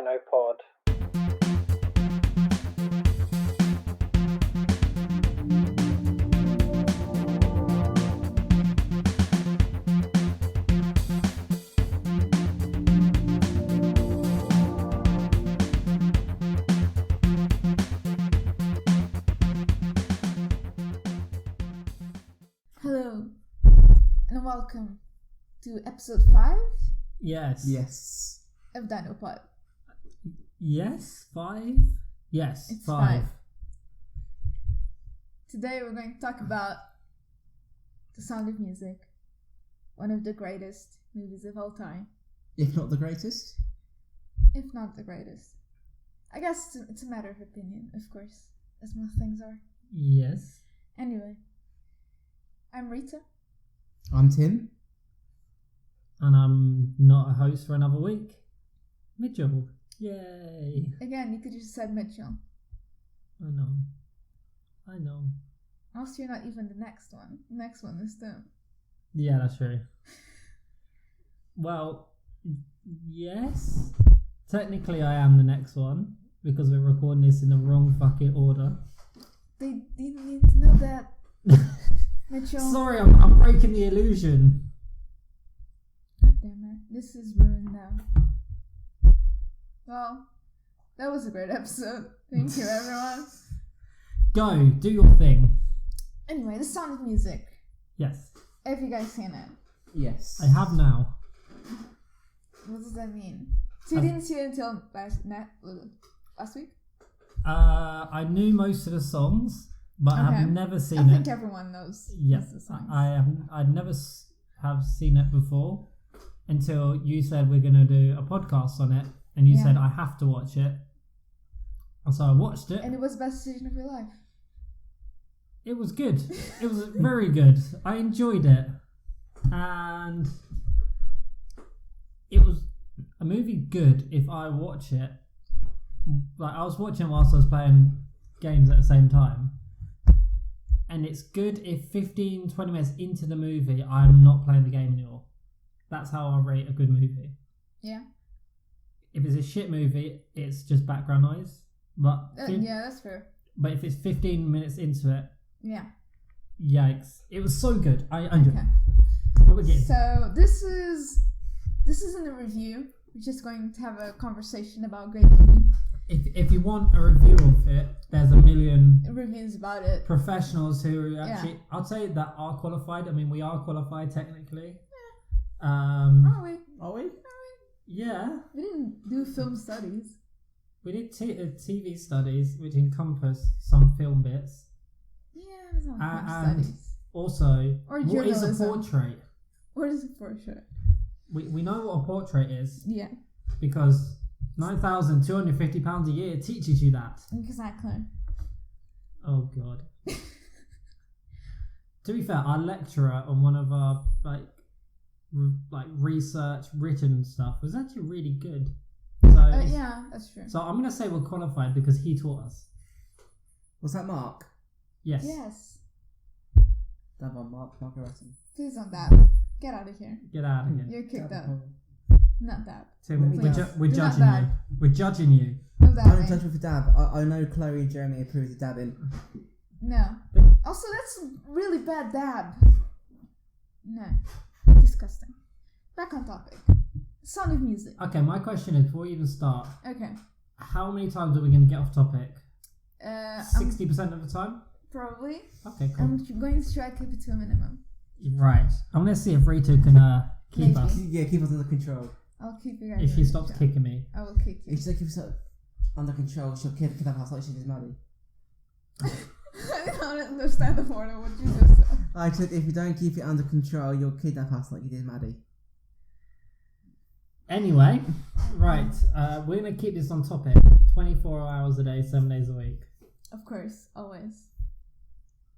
DinoPod. Hello, and welcome to episode 5 Yes. of DinoPod. Yes? 5? Yes, It's 5. Today we're going to talk about The Sound of Music, one of the greatest movies of all time, If not the greatest? if not the greatest. I guess it's a matter of opinion, of course, as most things are. Yes. Anyway, I'm Rita. I'm Tim. And I'm not a host for another week. Mitchell. Yay. Again, you could just said Mitchell. I know. Also, you're not even the next one. The next one is Tim. Yeah, that's true. Well, yes. Technically I am the next one, because we're recording this in the wrong fucking order. They didn't need to know that, Mitchell. Sorry, I'm breaking the illusion. God damn it. This is ruined now. Well, that was a great episode. Thank you, everyone. Go, do your thing. Anyway, The Sound of Music. Yes. Have you guys seen it? Yes. I have now. What does that mean? So you didn't see it until last week? I knew most of the songs, but I have never seen it. I think everyone knows Yes, the songs. I'd never have seen it before until you said we're going to do a podcast on it, and you said I have to watch it. And so I watched it. And it was the best decision of your life. It was good. It was very good. I enjoyed it. And it was a movie good if I watch it. Like, I was watching whilst I was playing games at the same time. And it's good if 15-20 minutes into the movie I'm not playing the game anymore. That's how I rate a good movie. Yeah. If it's a shit movie, it's just background noise. But yeah, that's fair. But if it's 15 minutes into it, yeah. Yikes. It was so good. I enjoyed it. What we getting? So this isn't a review. We're just going to have a conversation about great movie. If you want a review of it, there's a million reviews about it. Professionals who actually, I'd say that are qualified. I mean, we are qualified technically. Are we? Are we? Yeah. We didn't do film studies. We did TV studies, which encompass some film bits. Yeah, it's not film and studies. Also, or what is a portrait? What is a portrait? We know what a portrait is. Yeah. Because £9,250 a year teaches you that. Exactly. Oh God. To be fair, our lecturer on one of our like research written stuff was actually really good. So yeah, that's true. So I'm gonna say we're qualified because he taught us. Was that Mark? Yes. Yes. That one, Mark Rutten. Please don't dab. Get out of here. Get out of here. You're kicked out. Not dab. Tim, we're judging dab. you. We're judging you. No I don't dabbing. judge with the dab. I know Chloe and Jeremy approve of dabbing. No. Also, that's really bad dab. No. Disgusting. Back on topic. Sound of Music. Okay, my question is, before we even start, Okay. how many times are we going to get off topic? 60% of the time? Probably. Okay, cool. I'm going to try to keep it to a minimum. Right. I'm going to see if Rita can keep us. Yeah, keep us under control. I'll keep you guys If she stops kicking me. I will kick you. If she keeps us under control, she'll kill the house like she did Maddie. I don't understand the part of what you just said. I said if you don't keep it under control, you'll kidnap us like you did Maddie. Anyway, right, we're going to keep this on topic. 24 hours a day, 7 days a week. Of course, always.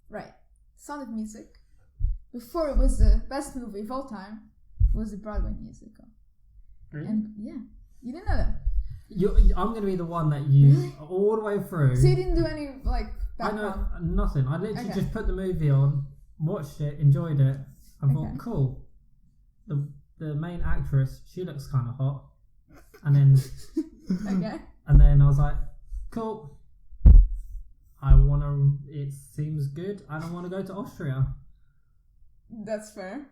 Right. Sound of Music. Before it was the best movie of all time, was a Broadway musical. Really? And yeah, you didn't know that. I'm going to be the one that you, all the way through. So you didn't do any, I background? know nothing. I literally just put the movie on, watched it, enjoyed it, and thought, cool. The main actress, she looks kind of hot. And then Okay. And then I was like, cool. It seems good. I don't want to go to Austria. That's fair.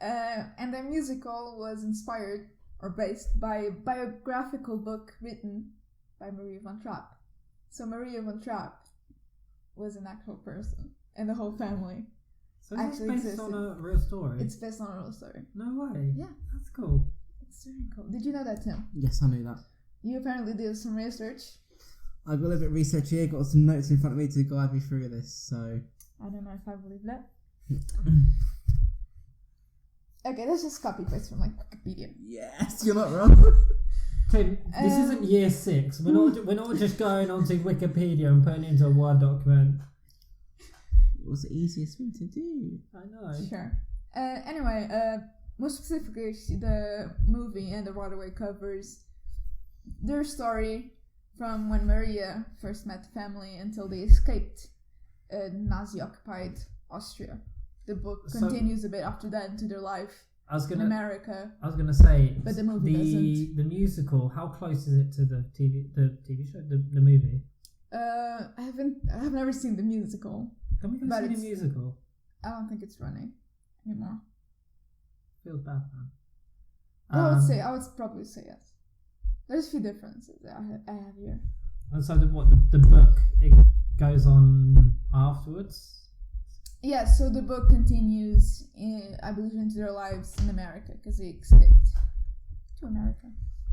And the musical was inspired or based by a biographical book written by Maria von Trapp. So Maria von Trapp was an actual person, and the whole family. So it's actually based existed. on a real story? It's based on a real story. No way. Yeah. That's cool. It's very cool. Did you know that, Tim? Yes, I knew that. You apparently did some research. I've got a little bit of research here, got some notes in front of me to guide me through this, so... I don't know if I believe that. Okay, let's just copy paste from like Wikipedia. Yes, you're not wrong. Tim, this isn't year 6. We're not just going onto Wikipedia and putting it into a Word document. It was the easiest thing to do. I know. Sure. Anyway, more specifically, the movie and the broadway covers their story from when Maria first met the family until they escaped Nazi-occupied Austria. The book continues a bit after that into their life in America. I was gonna say, but the movie doesn't. The musical. How close is it to the TV show, the movie? I've never seen the musical. Can we go see the musical? I don't think it's running anymore. Feels bad, man. I would probably say yes. There's a few differences that I have here. And so the book, it goes on afterwards? Yeah, so the book continues, I believe, into their lives in America, because they escaped to America.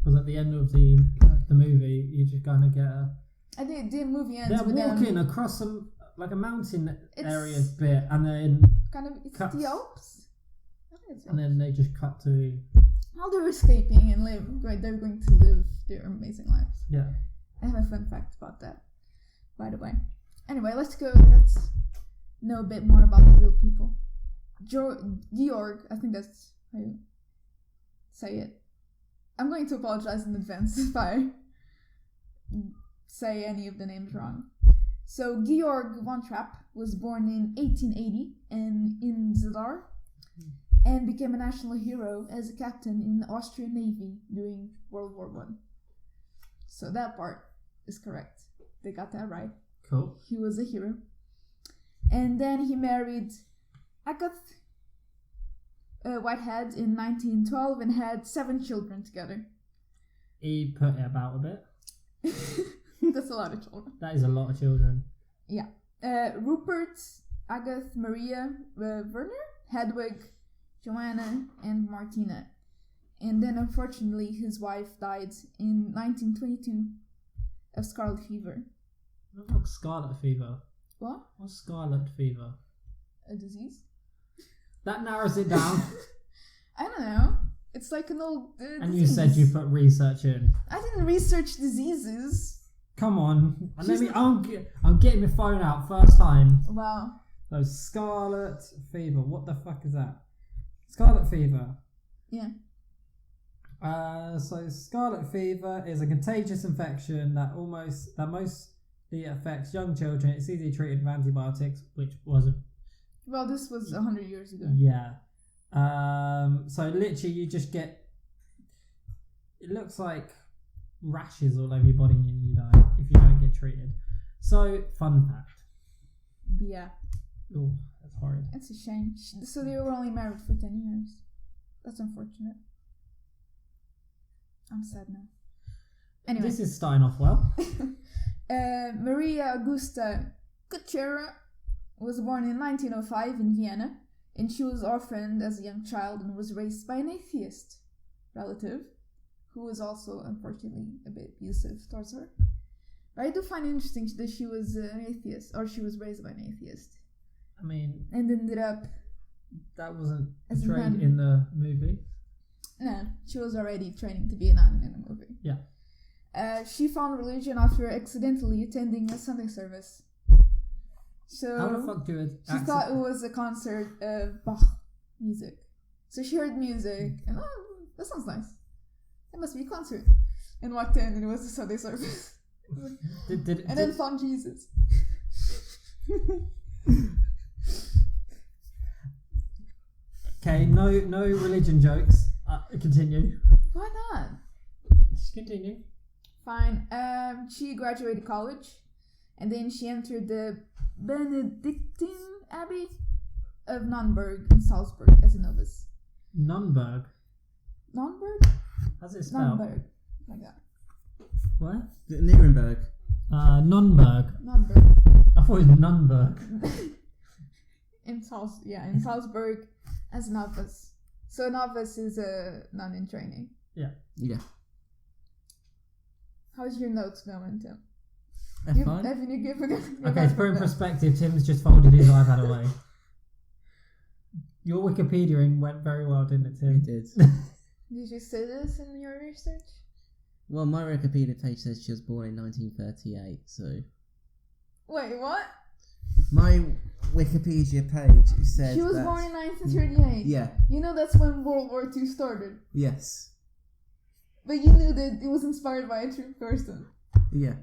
Because at the end of the movie, you just kind of get I think the movie ends they're with walking them, across a mountain area bit, and then kind of, it's cuts, the Alps? I think it's the and then they just cut to... How they're escaping and they're going to live their amazing lives. Yeah. I have a fun fact about that, by the way. Anyway, let's know a bit more about the real people. Georg, I think that's how you say it. I'm going to apologize in advance if I say any of the names wrong. So, Georg von Trapp was born in 1880 in Zadar, and became a national hero as a captain in the Austrian Navy during World War I. So that part is correct. They got that right. Cool. He was a hero. And then he married Agathe Whitehead in 1912 and had 7 children together. He put it about a bit. That's a lot of children. That is a lot of children. Yeah. Rupert, Agathe, Maria, Werner, Hedwig, Joanna, and Martina. And then unfortunately his wife died in 1922 of scarlet fever. What's scarlet fever? What? What's scarlet fever? A disease? That narrows it down. I don't know. It's like an old and disease. you said you put research in. I didn't research diseases. Come on. I'm getting my phone out first time. Wow. So scarlet fever. What the fuck is that? Scarlet fever. Yeah. So scarlet fever is a contagious infection that mostly affects young children. It's easily treated with antibiotics, which was Well, this was 100 years ago. Yeah. So literally you just get... It looks like rashes all over your body and you die if you don't get treated. So, fun fact. Yeah. Oh, that's horrid. It's a shame. So they were only married for 10 years. That's unfortunate. I'm sad now. Anyway. This is starting off well. Maria Augusta Kutschera was born in 1905 in Vienna, and she was orphaned as a young child and was raised by an atheist relative, who was also, unfortunately, a bit abusive towards her. But I do find it interesting that she was an atheist, or she was raised by an atheist. I mean... And ended up... That wasn't as portrayed in the movie. No, she was already training to be a nun in the movie. Yeah. She found religion after accidentally attending a Sunday service. So how the fuck do it? She thought it was a concert of Bach music. So she heard music and that sounds nice. It must be a concert. And walked in and it was a Sunday service. Then found Jesus. Okay, no religion jokes. Continue. Why not? Continue. Fine. She graduated college, and then she entered the Benedictine Abbey of Nonnberg in Salzburg as a novice. Nonnberg? Nonnberg? How's it spelled? Nonnberg. Like that. What? Nuremberg. Nonnberg. Nonnberg. I thought it was Nunberg. in Salzburg as a novice. So a novice is a nun in training. Yeah. How's your notes going, Tim? Fine. Okay, to put in perspective, Tim's just folded his iPad away. Your Wikipediaing went very well, didn't it, Tim? It did. Did you say this in your research? Well, my Wikipedia page says she was born in 1938, so... Wait, what? My Wikipedia page says she was born in 1938. Yeah. You know that's when World War II started. Yes. But you knew that it was inspired by a true person. Yeah.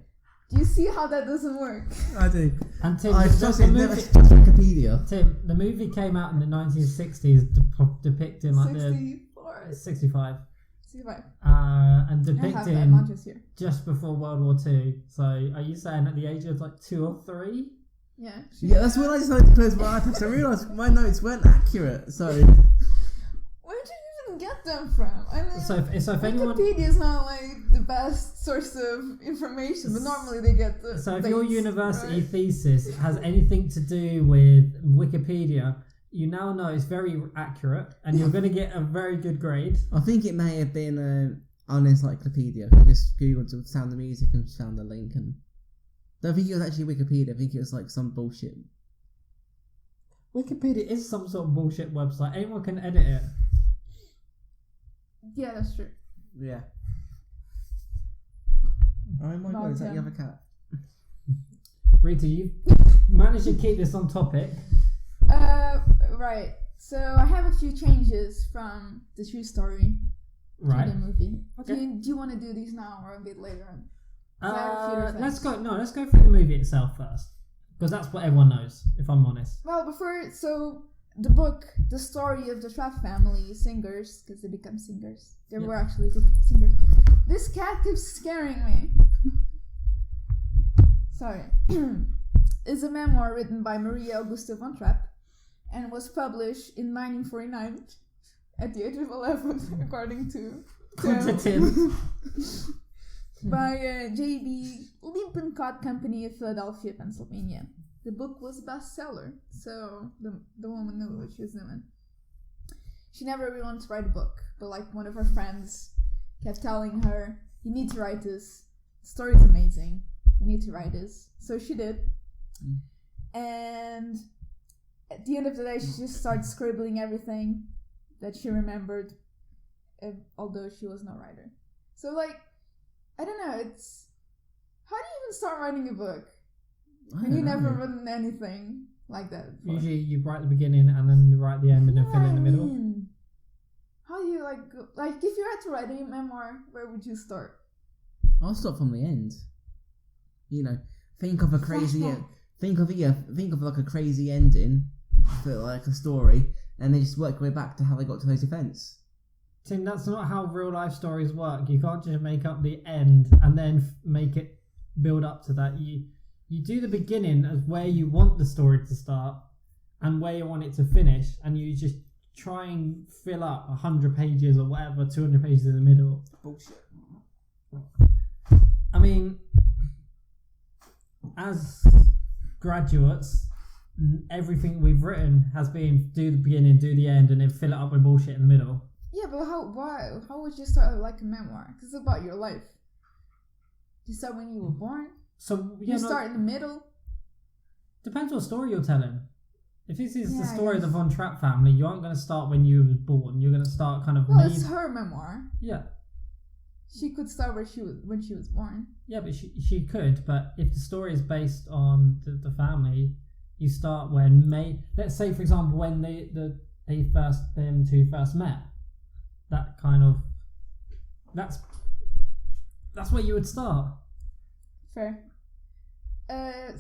Do you see how that doesn't work? I do. And Tim, I just never trust Wikipedia. Tim, the movie came out in the 1960s depicting like 64. 65. 65. And I have that depicting mantra here. just before World War II. So are you saying at the age of like 2 or 3? Yeah. Yeah, that's when I decided to close my iPad. So I realised my notes weren't accurate. So where did you even get them from? I mean, so if anyone, Wikipedia is not like the best source of information, but normally they get the. so if dates, your university right? thesis has anything to do with Wikipedia, you now know it's very accurate, and you're going to get a very good grade. I think it may have been on Encyclopedia. I just googled Sound of Music and found the link, and I don't think it was actually Wikipedia. I think it was like some bullshit. Wikipedia is some sort of bullshit website. Anyone can edit it. Yeah, that's true. Yeah. Oh my god, is that your other cat? Rita, you managed to keep this on topic. Right. So I have a few changes from the true story Right. to the movie. Okay. Do you want to do these now or a bit later on? 'Cause I have a few different Let's things. go through the movie itself first, because that's what everyone knows, if I'm honest. Well, so the book, the story of the Trapp family, singers, because they become singers. They were actually a group of singers. This cat keeps scaring me. Sorry. Is a memoir written by Maria Augusta von Trapp and was published in 1949 at the age of 11, according to Tim. by J.B. Lippincott Company of Philadelphia, Pennsylvania. The book was a bestseller, so the woman knew what she was doing. She never really wanted to write a book, but like one of her friends kept telling her, "You need to write this. The story's amazing. You need to write this." So she did. And at the end of the day, she just started scribbling everything that she remembered, although she was no writer. So like, I don't know, it's... How do you even start writing a book? And you never written anything like that before. Usually you write the beginning and then you write the end and then fill in the middle. How do you like if you had to write a memoir, where would you start? I'll start from the end. You know, think of a crazy think of like a crazy ending for like a story, and then just work your way back to how they got to those events. Tim, that's not how real life stories work. You can't just make up the end and then make it build up to that. You do the beginning as where you want the story to start and where you want it to finish, and you just try and fill up 100 pages or whatever, 200 pages in the middle. Bullshit. I mean, as graduates, everything we've written has been do the beginning, do the end, and then fill it up with bullshit in the middle. Yeah, but how would you start like a memoir? Because it's about your life. You start when you were born? So you start in the middle? Depends what story you're telling. If this is the Yeah, story of the Von Trapp family, you aren't going to start when you were born. You're going to start kind of... Well, it's her memoir. Yeah. She could start when she was born. Yeah, but she could. But if the story is based on the family, you start when let's say, for example, when them two first met. That kind of... That's where you would start. Fair.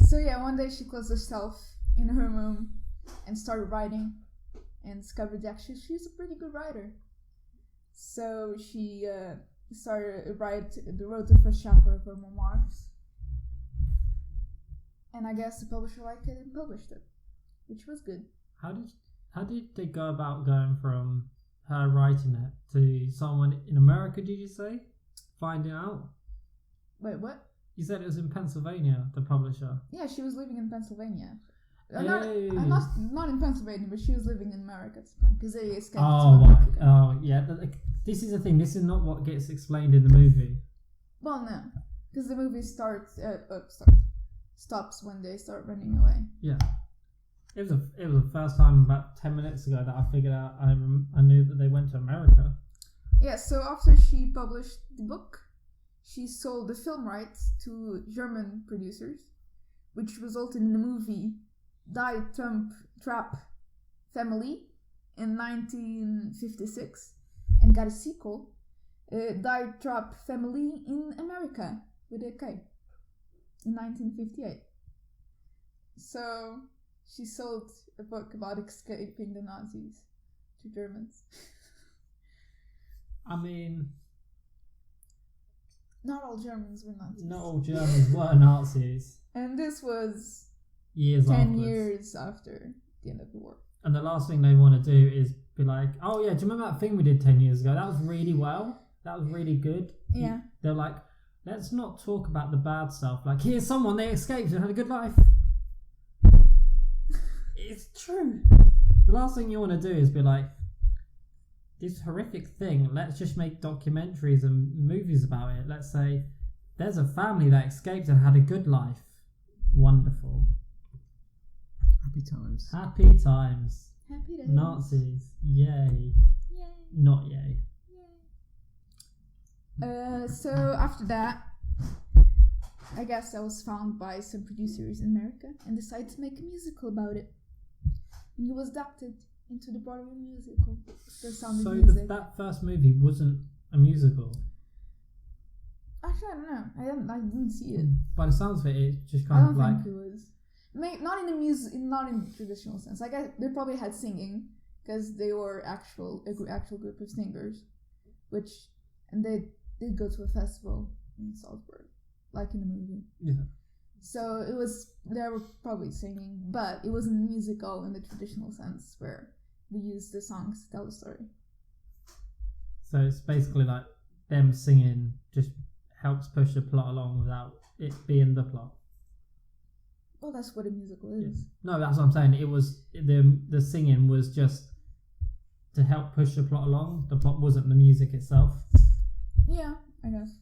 So yeah, one day she closed herself in her room and started writing, and discovered that actually she's a pretty good writer. So she wrote the first chapter of her memoirs. And I guess the publisher liked it and published it, which was good. How did they go about going from her writing it to someone in America, did you say? Finding out? Wait, what? You said it was in Pennsylvania, the publisher. Yeah, she was living in Pennsylvania. Hey. Not in Pennsylvania, but she was living in America at the time, because they escaped to Oh, America. oh, yeah. This is the thing. This is not what gets explained in the movie. Well, no, because the movie stops when they start running away. Yeah. It was the first time about 10 minutes ago that I figured out I knew that they went to America. Yeah, so after she published the book, she sold the film rights to German producers, which resulted in the movie Trapp Family in 1956, and got a sequel, Trapp Family in America with a K, in 1958. So she sold a book about escaping the Nazis to Germans. I mean, not all Germans were Nazis. Not all Germans were Nazis. And this was 10 years after the end of the war. And the last thing they want to do is be like, oh yeah, do you remember that thing we did 10 years ago? That was really well. That was really good. Yeah. They're like, let's not talk about the bad stuff. Like, here's someone, they escaped and had a good life. It's true. The last thing you want to do is be like, this horrific thing, let's just make documentaries and movies about it. Let's say, there's a family that escaped and had a good life. Wonderful. Happy times. Happy days. Nazis. Yay. Yay. Not yay. So after that, I guess I was found by some producers in America and decided to make a musical about it. And it was adapted into the Broadway musical. The Sound of Music. That first movie wasn't a musical? Actually, I don't know. I didn't see it. By the sounds of it, it's just I kind don't of like... think it was. Not in the traditional sense. Like they probably had singing because they were actual group of singers, and they did go to a festival in Salzburg, like in the movie. Yeah. So they were probably singing, but it wasn't a musical in the traditional sense where we use the songs to tell the story. So it's basically like them singing just helps push the plot along without it being the plot. Well, that's what a musical is. No, that's what I'm saying. It was the singing was just to help push the plot along. The plot wasn't the music itself. Yeah, I guess.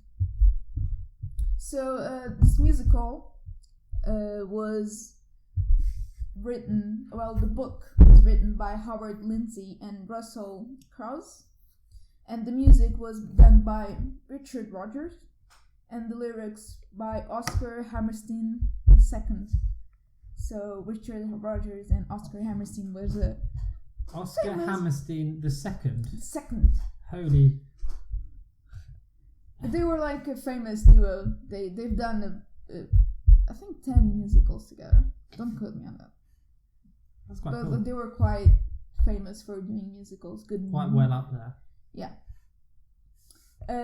So this musical was written. Well, the book was written by Howard Lindsay and Russell Krauss, and the music was done by Richard Rogers, and the lyrics by Oscar Hammerstein II. So Richard Rogers and Oscar Hammerstein was a Oscar Hammerstein II. Second. Holy. They were like a famous duo. They've done I think 10 musicals together. Don't quote me on that. That's quite but cool. They were quite famous for doing musicals. Quite well up there. Yeah.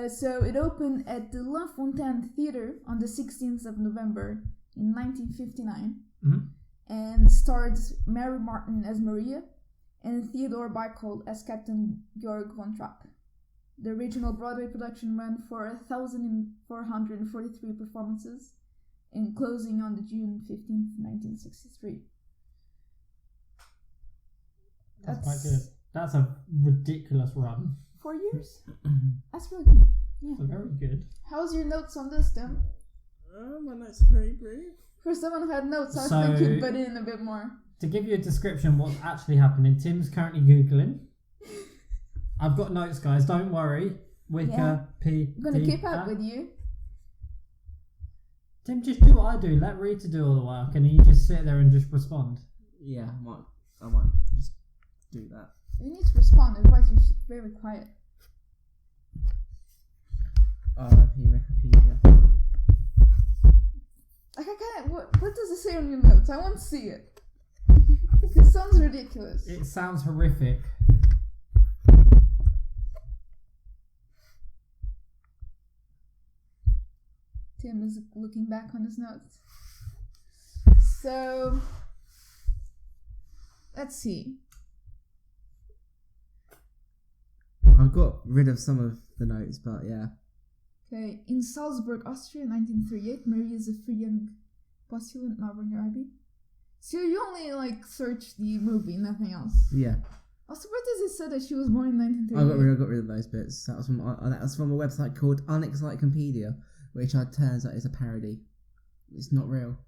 So it opened at the La Fontaine Theatre on the 16th of November in 1959, and starred Mary Martin as Maria and Theodore Bickel as Captain Georg von Trapp. The original Broadway production ran for 1,443 performances, and closing on the June 15th, 1963. That's quite good. That's a ridiculous run. 4 years? That's really good. Yeah. So very good. How's your notes on this, Tim? My notes are very brief. For someone who had notes, I think you'd put in a bit more. To give you a description of what's actually happening, Tim's currently Googling. I've got notes, guys, don't worry. Wikipedia. I'm going to keep up with you. Tim, just do what I do. Let Rita do all the work, and you just sit there and just respond. Yeah, I might just do that. You need to respond, otherwise you're very quiet. R.I.P. Wikipedia. Like, I can't. What does it say on your notes? I want to see it. It sounds ridiculous. It sounds horrific. Tim is looking back on his notes. So, let's see. I've got rid of some of the notes, but yeah. Okay, in Salzburg, Austria, 1938, Maria is a free young postulant Northern Abbey. So you only search the movie, nothing else. Yeah. Also, where does it say that she was born in 1938? I got rid of those bits. That was from a website called Untitled, which turns out is a parody. It's not real.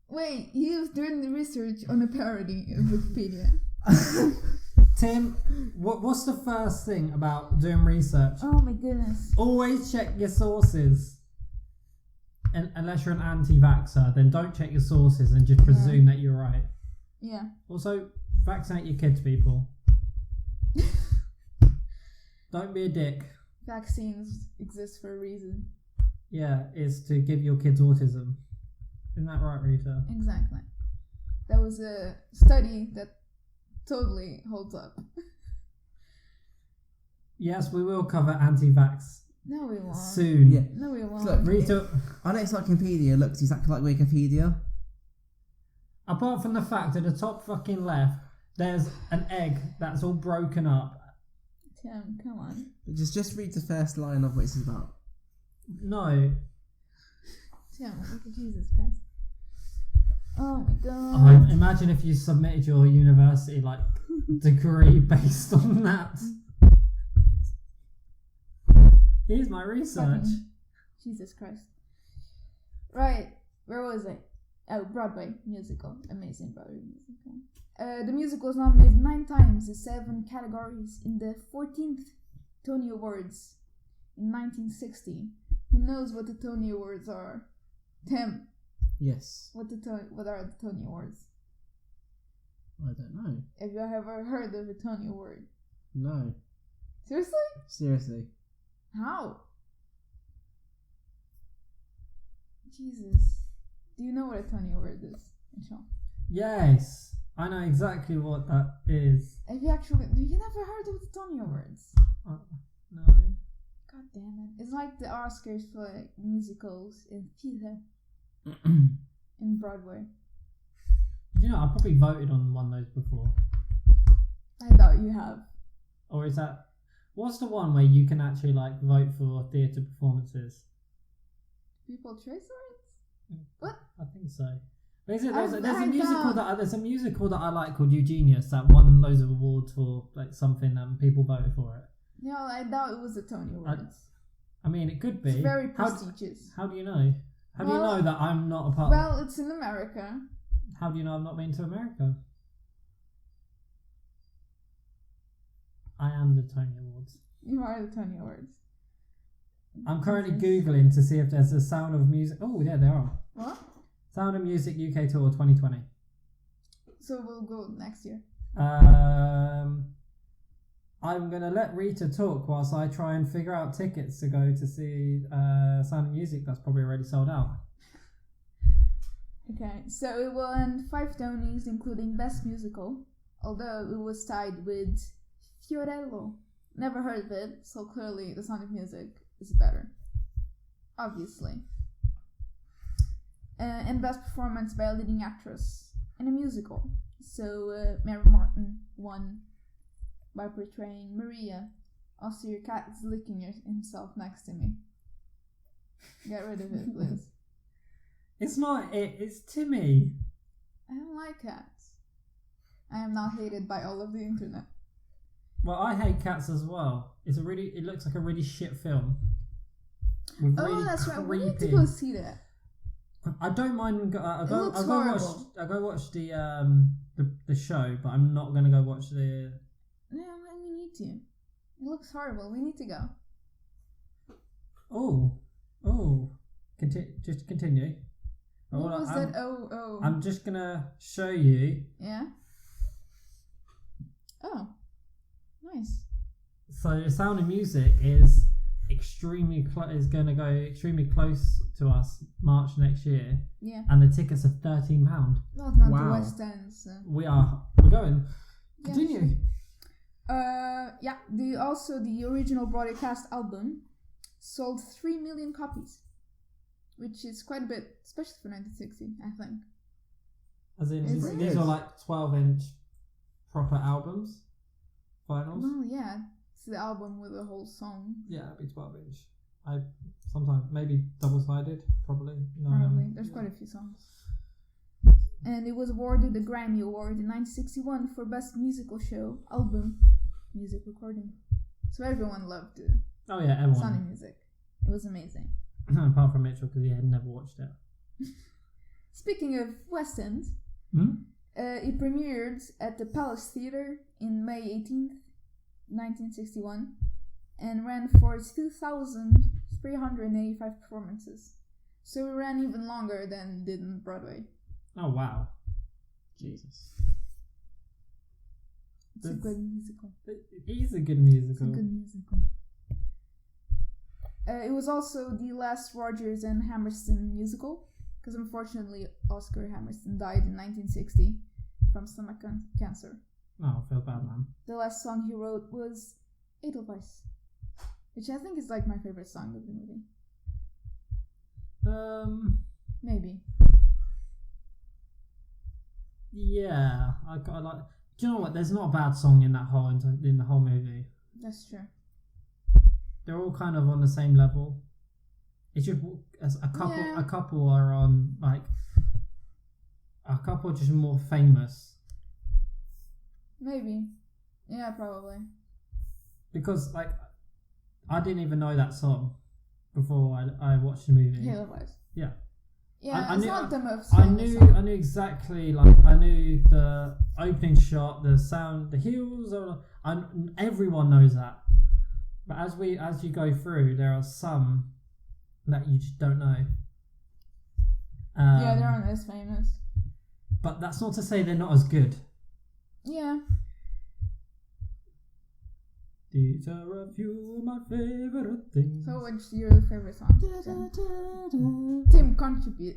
Wait, you've done the research on a parody of Wikipedia. Tim, what's the first thing about doing research? Oh my goodness. Always check your sources. And unless you're an anti-vaxxer, then don't check your sources and just presume that you're right. Yeah. Also, vaccinate your kids, people. Don't be a dick. Vaccines exist for a reason. Yeah, it's to give your kids autism. Isn't that right, Rita? Exactly. That was a study that totally holds up. Yes, we will cover anti-vax No, we won't. soon. Yeah. No, we won't. Look, Rita, Untitled looks exactly like Wikipedia. apart from the fact at the top fucking left, there's an egg that's all broken up. Tim, come on. Just read the first line of what this is about. No. Tim, look at Jesus Christ. Oh my god. Imagine if you submitted your university degree based on that. Here's my research. Jesus Christ. Right, where was I? Oh, Broadway musical. Amazing Broadway musical. The musical was nominated 9 times in 7 categories in the 14th Tony Awards in 1960. Who knows what the Tony Awards are? Tim. Yes. What are the Tony Awards? I don't know. Have you ever heard of a Tony Award? No. Seriously? Seriously. How? Jesus. Do you know what a Tony Award is, Mitchell? Yes, I know exactly what that is. Have you never heard of the Tony Awards? No. God damn it. It's like the Oscars for musicals in theater. In Broadway. You know, I probably voted on one of those before. I doubt you have. Or is that... What's the one where you can actually vote for theatre performances? People Choice Awards? What? I think so. Basically, there's a musical that I like called Eugenius that won loads of awards for something and people voted for it. No, I doubt it was the Tony Awards. I mean, it could be. It's very prestigious. How do you know? How do you know that I'm not a part Well, it's in America. How do you know I'm not been to America? I am the Tony Awards. You are the Tony Awards. I'm currently Googling to see if there's a Sound of Music... Oh, yeah, there are. What? Sound of Music UK Tour 2020. So we'll go next year. I'm going to let Rita talk whilst I try and figure out tickets to go to see Sound of Music that's probably already sold out. Okay, so it won 5 Tonys, including Best Musical, although it was tied with Fiorello. Never heard of it, so clearly The Sound of Music is better. Obviously. And Best Performance by a Leading Actress in a Musical. So Mary Martin won by portraying Maria. Also, your cat is licking himself next to me. Get rid of it, please. It's not it, it's Timmy. I don't like cats. I am now hated by all of the internet. Well, I hate cats as well. It looks like a really shit film. That's right. We need to go see that. I don't mind. I'll go watch the show, but I'm not gonna go watch the. No, we need to. It looks horrible. We need to go. Just continue. What was that? Oh. I'm just gonna show you. Yeah. Oh, nice. So the Sound of Music is going to go extremely close to us March next year. Yeah. And the tickets are £13. Well, it's not the West End, so. We're going. Continue. Yeah. The original broadcast album sold 3 million copies. which is quite a bit, especially for 1960, I think. As in, Is these it? are like 12-inch proper albums, vinyls. Well, yeah, it's the album with the whole song. Yeah, it'd be 12-inch. Sometimes maybe double-sided, probably. No, Probably. There's quite a few songs. And it was awarded the Grammy Award in 1961 for Best Musical Show Album Music Recording. So everyone loved it. Oh yeah, everyone. Sound music. It was amazing. Apart from Mitchell, because he had never watched it. Speaking of West End, it premiered at the Palace Theatre in May 18th, 1961, and ran for 2,385 performances. So it ran even longer than it did in Broadway. Oh wow. Jesus. It's a good musical. It is a good musical. It's a good musical. It was also the last Rodgers and Hammerstein musical, because unfortunately Oscar Hammerstein died in 1960 from stomach cancer. Oh, I feel bad, man. The last song he wrote was Edelweiss, which I think is like my favorite song of the movie. Maybe. Yeah, I like. Do you know what? There's not a bad song in the whole movie. That's true. They're all kind of on the same level. It's just a couple. Yeah. A couple are on like. A couple are just more famous. Maybe. Yeah, probably. Because like, I didn't even know that song before I watched the movie. Edelweiss. Yeah. Yeah, I it's knew- not the most I famous knew song. I knew exactly, like I knew the opening shot, the sound, the heels. Everyone knows that. But as you go through, there are some that you just don't know. Yeah, they aren't as famous. But that's not to say they're not as good. Yeah. These are a few of my favorite things. So what's your favorite song? Tim, contribute.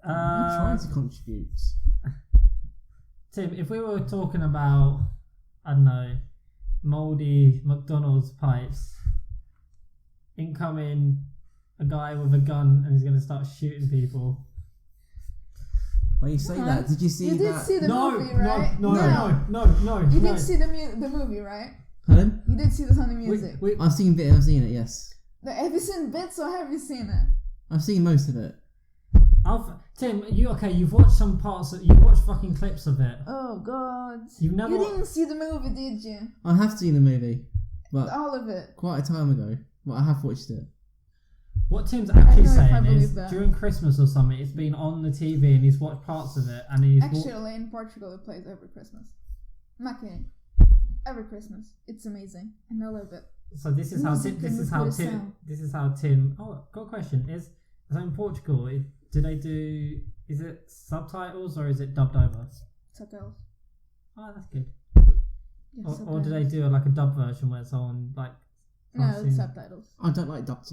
I'm trying to contribute. Tim, if we were talking about, I don't know, mouldy McDonald's pipes, incoming a guy with a gun and he's going to start shooting people. When you say that, did you see You that? did see the movie, right? No. You did see the movie, right? Pardon? You did see the Sound of Music. I've seen it, yes. Have you seen bits or have you seen it? I've seen most of it. Tim, you've watched some parts, you've watched fucking clips of it. Oh god. You've never... You didn't see the movie, did you? I have seen the movie, but All of it. quite a time ago. But I have watched it. What Tim's actually know if I saying believe is, that. during Christmas or something, it's been on the TV and he's watched parts of it and he's... Actually, in Portugal it plays every Christmas. I'm not kidding. Every Christmas. It's amazing. And I love it. So this is how Music Tim... and This is how Tim... Oh, got a question. So in Portugal, do they do... Is it subtitles or is it dubbed over? Subtitles. Oh, that's good. Yeah, Or do they do like a dub version where it's on like... No, I've it's seen- subtitles. I don't like dubbed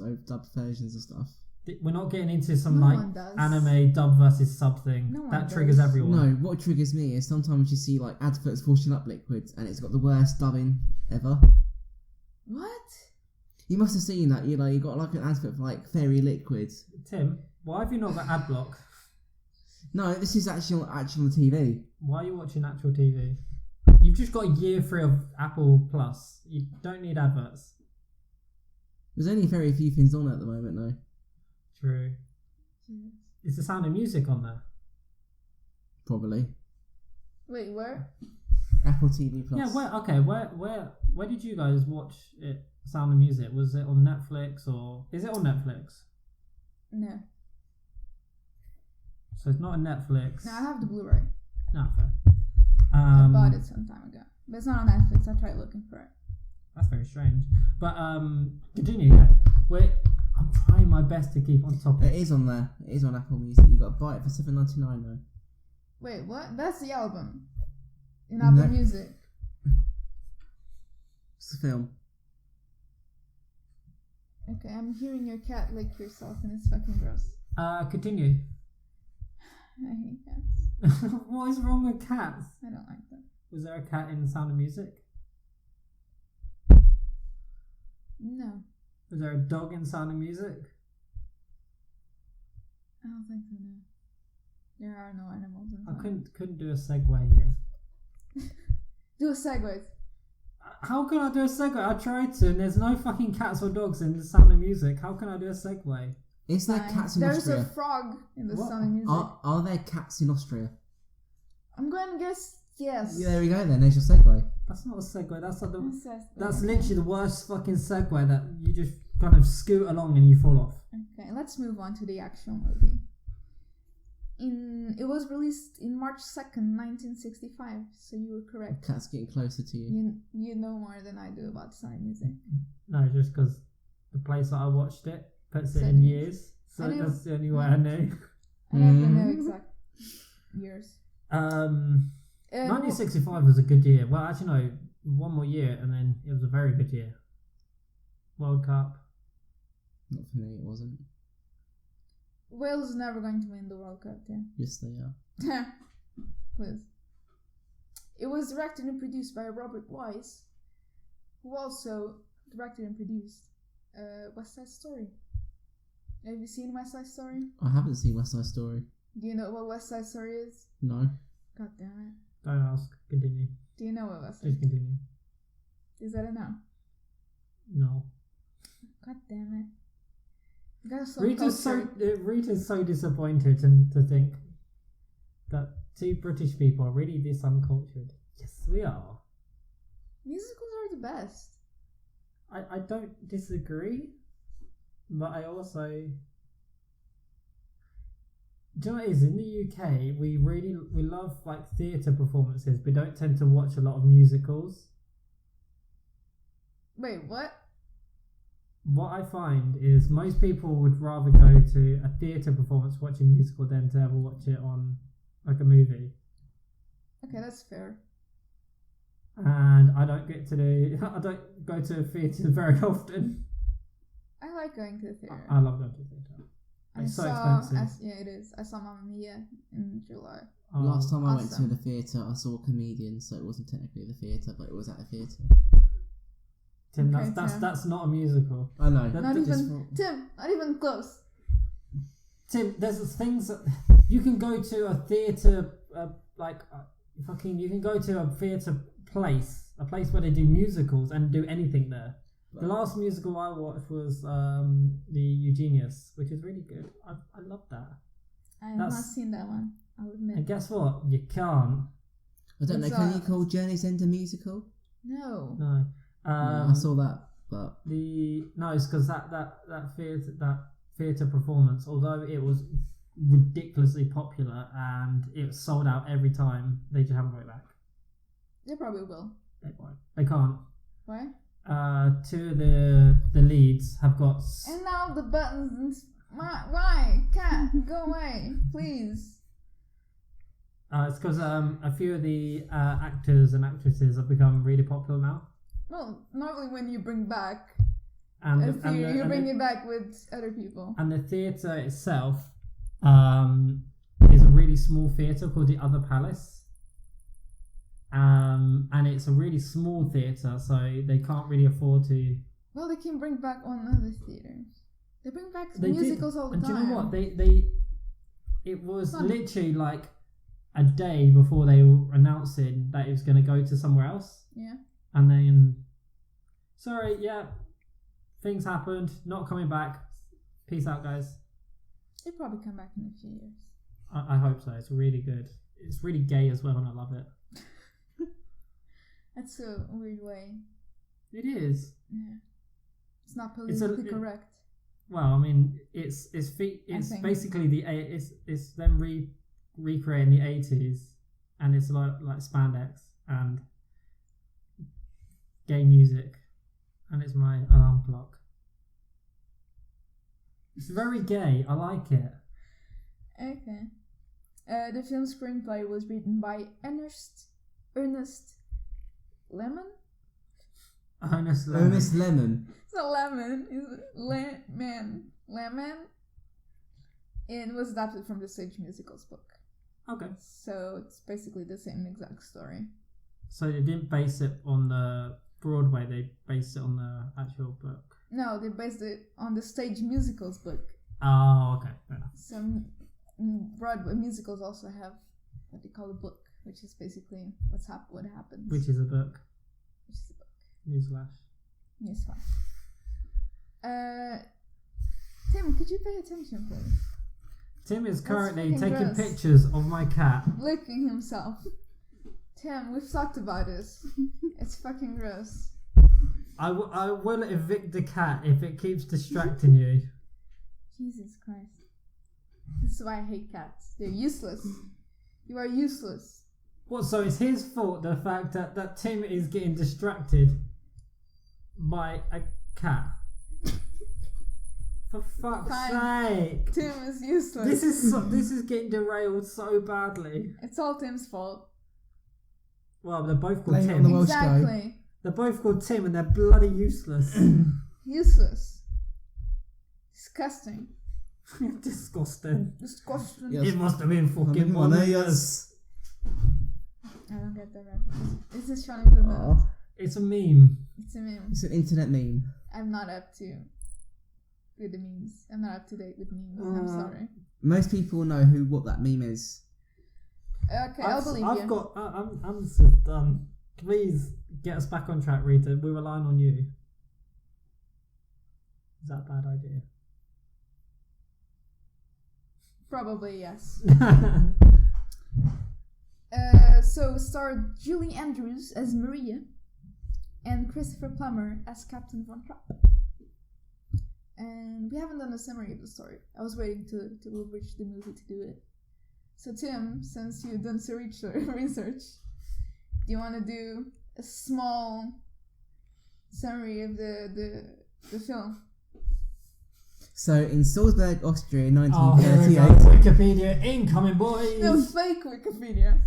versions of stuff. We're not getting into some No like one does. anime dub versus sub thing. No one That does. triggers everyone. No, what triggers me is sometimes you see like adverts washing up liquids and it's got the worst dubbing ever. What? You must have seen that. You got like an advert for like fairy liquids. Tim, why have you not got ad block? No, this is actually on the TV. Why are you watching actual TV? You've just got a year free of Apple Plus. You don't need adverts. There's only very few things on at the moment, though. True. Is the Sound of Music on there? Probably. Wait, where? Apple TV Plus. Yeah, where did you guys watch it? Sound of Music? Was it on Netflix or is it on Netflix? No. So it's not on Netflix. No, I have the Blu-ray. No, fair. I bought it some time ago. But it's not on Netflix. I tried looking for it. That's very strange. But continue. Yeah. I'm trying my best to keep on top of It is on there. It is on Apple Music. You got to buy it for $7.99 though. Wait, what? That's the album. In Apple Music. It's the film. Okay, I'm hearing your cat lick yourself and it's fucking gross. Continue. I hate cats. What is wrong with cats? I don't like them. Was there a cat in Sound of Music? No. Was there a dog in Sound of Music? don't think so, no. There are no animals in I Sonic. couldn't do a segue here. Do a segue. How can I do a segue? I tried to, and there's no fucking cats or dogs in the Sound of Music. How can I do a segue? Is there cats in Austria? There's a frog in the What? Sound of Music. Are there cats in Austria? I'm going to guess yes. Yeah, there we go then. There's your segue. That's not a segue. That's like the. It says- That's okay. literally the worst fucking segue that you just kind of scoot along and you fall off. Okay, let's move on to the actual movie. It was released in March 2nd, 1965, so you were correct. Cat's getting closer to you. You know more than I do about Sound of Music. No, just because the place that I watched it puts it So in you- years, so I know- that's the only way I knew. I never know exact years. 1965 was a good year. Well, actually, no, one more year, and then it was a very good year. World Cup. Not for me, it wasn't. Wales is never going to win the World Cup, yeah. Yes, they are. Please. It was directed and produced by Robert Wise, who also directed and produced West Side Story. Have you seen West Side Story? I haven't seen West Side Story. Do you know what West Side Story is? No. God damn it. Don't ask. Continue. Do you know what West Side Please continue. is? That a no? No. God damn it. You got some Rita's so disappointed to think that two British people are really this uncultured. Yes, we are. Musicals are the best. I don't disagree, but I also... Do you know what it is? In the UK, we love like theatre performances, but don't tend to watch a lot of musicals. Wait, what? What I find is most people would rather go to a theatre performance, watch a musical, than to ever watch it on like a movie. Okay, that's fair. And I don't go to a theatre very often. I like going to the theatre. I love going to the theatre. It's so expensive. Yeah, it is. I saw Mamma Mia in July. Last time I went to awesome. the theatre, I saw a comedian, so it wasn't technically the theatre, but it was at a theatre. Tim, Okay, that's Tim. that's not a musical. I know. Not That- even Tim. Not even close. Tim, there's things that you can go to a theatre, you can go to a theatre a place where they do musicals and do anything there. The last musical I watched was the Eugenius, which is really good. I love that. I have not That's- seen that one. I'll admit. And guess what? You can't. I don't know, It's, can you call Journey's End a musical? No. No. No, I saw that, but... It's because that theatre performance, although it was ridiculously popular and it was sold out every time, they just haven't brought it back. They probably will. They won't. They can't. Why? Two of the leads have got. And now the buttons. Why? Cat, go away, please. It's because a few of the actors and actresses have become really popular now. Well, normally when you bring back And a the- few, and the- you and bring the- it back with other people. And the theatre itself is a really small theatre called the Other Palace. And it's a really small theatre, so they can't really afford to. Well, they can bring back on other theaters. They bring back They musicals did. all the And time. do you know what? It was Fun. literally like a day before they were announcing that it was going to go to somewhere else. Yeah. And then, sorry, yeah, things happened, not coming back. Peace out, guys. They'll probably come back in a few years. I hope so. It's really good. It's really gay as well, and I love it. That's a weird way. It is. Yeah. It's not It's a- politically correct. Well, I mean, it's think. basically it's them recreating the 80s, and it's like spandex and gay music, and it's my alarm clock. It's very gay. I like it. Okay. The film screenplay was written by Ernest Lemon? Honestly, Ernest Lemon. It's not Lemon, it's Lemon. It was adapted from the Stage Musicals book. Okay. So it's basically the same exact story. So they didn't base it on the Broadway. They based it on the actual book. No, they based it on the Stage Musicals book. Oh, okay. Fair enough. So Broadway musicals also have what they call a book, which is basically what happens. Which is a book. Which is a book. Newsflash. Newsflash. Tim, could you pay attention, please? Tim is currently fucking taking gross. pictures of my cat. Licking himself. Tim, we've talked about this. It's fucking gross. I will evict the cat if it keeps distracting you. Jesus Christ. This is why I hate cats. They're useless. You are useless. What, so it's his fault, the fact that Tim is getting distracted by a cat? For fuck's sake. Tim is useless. This is getting derailed so badly. It's all Tim's fault. Well, they're both called Blame it on Tim. the Welsh guy. Exactly. They're both called Tim and they're bloody useless. Useless. Disgusting. Disgusting. Disgusting. Yes. It must have been fucking one of us. I don't get that reference. This is funny to know. Oh, It's a meme. It's a meme. it's an internet meme. I'm not up to with the memes. I'm not up to date with memes. I'm sorry. Most people know what that meme is. Okay, I'll believe you. I'm just done. Please get us back on track, Rita. We're relying on you. Is that a bad idea? Probably yes. So starred Julie Andrews as Maria and Christopher Plummer as Captain Von Trapp. And we haven't done a summary of the story. I was waiting to reach the movie to do it. So Tim, since you've done some research, do you want to do a small summary of the film? So, in Salzburg, Austria, in Oh, here we go. 1938, Wikipedia incoming, boys. No, fake Wikipedia.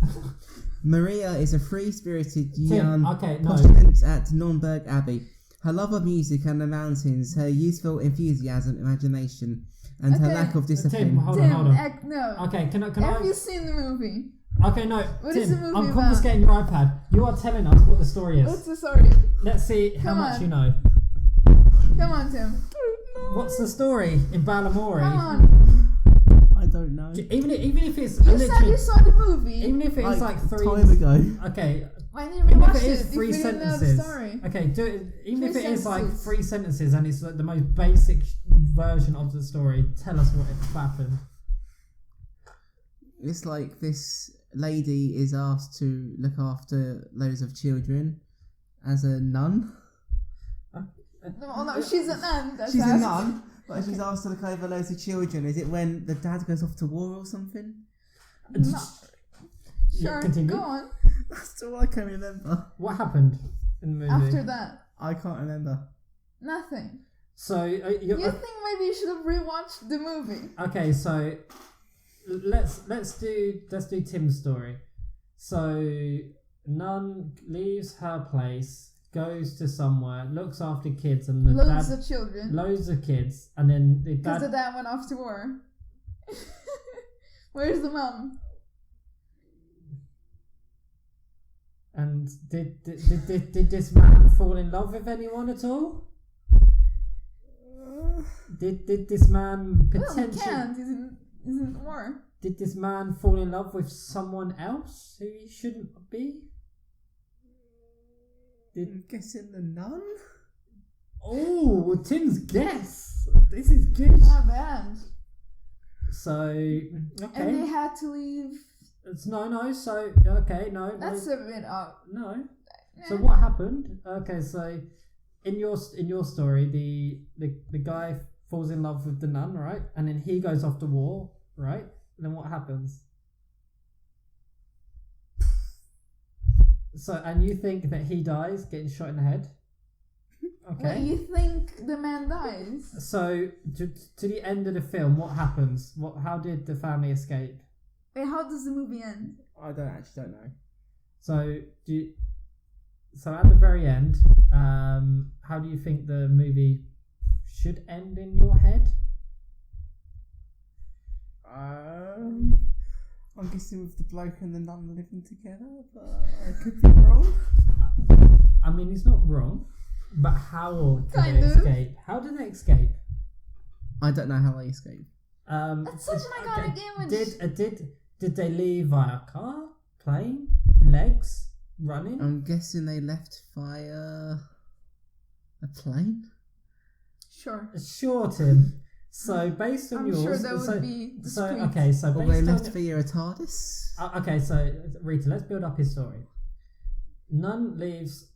Maria is a free-spirited young okay, no. postulate at Nürnberg Abbey. Her love of music and the mountains, her youthful enthusiasm, imagination, and her Okay. lack of discipline. Tim, hold Tim, on. no. Okay, can Have I? you seen the movie? Okay, no. What Tim, is the movie I'm about? confiscating your iPad. You are telling us what the story is. What's the story? Let's see how Come much on. you know. Come on, Tim. What's the story in Balamori? Come on. I don't know. Even if it's You said literally, you saw the movie. even if it's like three. time ago. Okay, Why didn't we even watch if it it is if three we didn't know the sentences. story? Okay, do it. Even if Three it is like sentences. 3 sentences and it's like the most basic version of the story, tell us what happened. It's like this lady is asked to look after loads of children as a nun. No, she's a nun. That's She's a us. nun, but she's asked to look over loads of children. Is it when the dad goes off to war or something? No. Yeah, Sure, continue. go on. That's all I can remember. What happened in the movie? After that, I can't remember. nothing. So You think maybe you should have rewatched the movie? okay, so let's do Tim's story. So Nun leaves her place, goes to somewhere, looks after kids, and the Loads dad of children. loads of kids, and then the Because the dad dad went off to war. Where's the mum? and did this man fall in love with anyone at all? Did this man Well, he potentially? can't. He's in war. Did this man fall in love with someone else who he shouldn't be? I'm guessing the nun? Oh, Tim's guess. This is good. Not bad. So, And they okay. had to leave. It's no. So, okay, no. That's a bit odd. no. So what happened? Okay, so in your story, the guy falls in love with the nun, right? And then he goes off to war, right? And then what happens? So, and you think that he dies, getting shot in the head? Okay. Wait, you think the man dies? So, to the end of the film, what happens? How did the family escape? Wait, how does the movie end? I don't know. So, so at the very end, how do you think the movie should end in your head? I'm guessing with the bloke and the nun living together, but I could be wrong. I mean, he's not wrong, but how did Kind they of. escape? How did they escape? I don't know how they escaped. That's such an iconic image. Did they leave via car, plane, legs, running? I'm guessing they left via a plane. Sure. Tim. So based on yours, sure that would be discreet. Or they left via a TARDIS. Okay, so Rita, let's build up his story. Nun leaves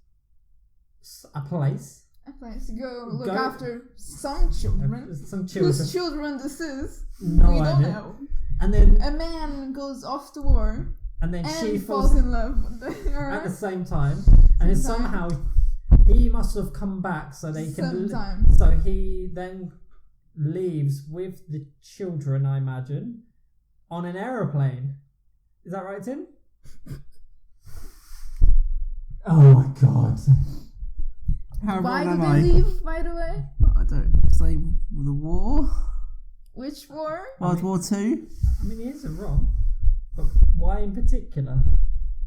a place. To go after some children. Whose children this is? No we idea. don't know. And then a man goes off to war. And then she falls in love with her at the same time. And then somehow he must have come back so they can. So he then leaves with the children, I imagine, on an aeroplane. Is that right, Tim? Oh my god. Why did they leave, by the way? I don't say the war. Which war? World War II. I mean, he isn't wrong. But why in particular?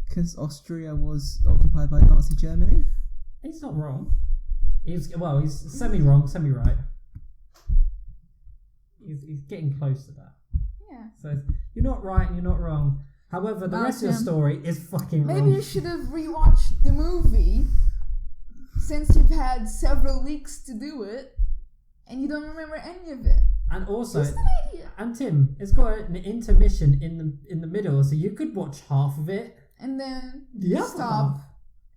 Because Austria was occupied by Nazi Germany. He's not wrong. He's semi-wrong, semi-right. He's getting close to that. Yeah. So you're not right and you're not wrong. However, the rest of your story is fucking wrong. Maybe you should have rewatched the movie, since you've had several weeks to do it, and you don't remember any of it. And also, just an idea. And Tim, it's got an intermission in the middle, so you could watch half of it and then stop,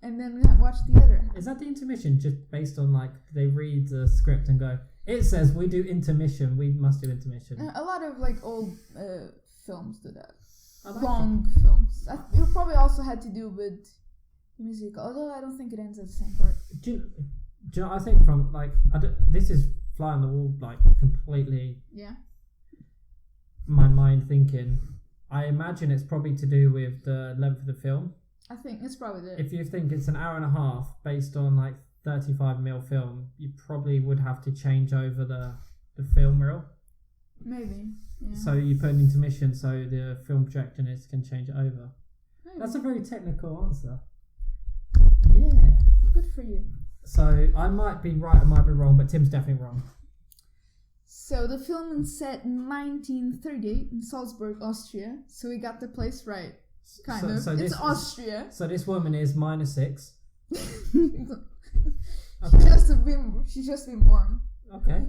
and then watch the other half. Is that the intermission? Just based on they read the script and go, it says we do intermission, we must do intermission. A lot of old films do that. Long films. It probably also had to do with music, although I don't think it ends at the same part. Do you know? I think from this is fly on the wall, completely. Yeah. My mind thinking. I imagine it's probably to do with the length of the film. I think it's probably it. If you think it's an hour and a half based on 35mm film, you probably would have to change over the film reel. Maybe. Yeah. So you put an intermission so the film projectionist can change it over. Maybe. That's a very technical answer. Yeah. Good for you. So I might be right, I might be wrong, but Tim's definitely wrong. So the film is set in 1938 in Salzburg, Austria. So we got the place right. Kind of. It's Austria. So this woman is -6. She's just been born. Okay.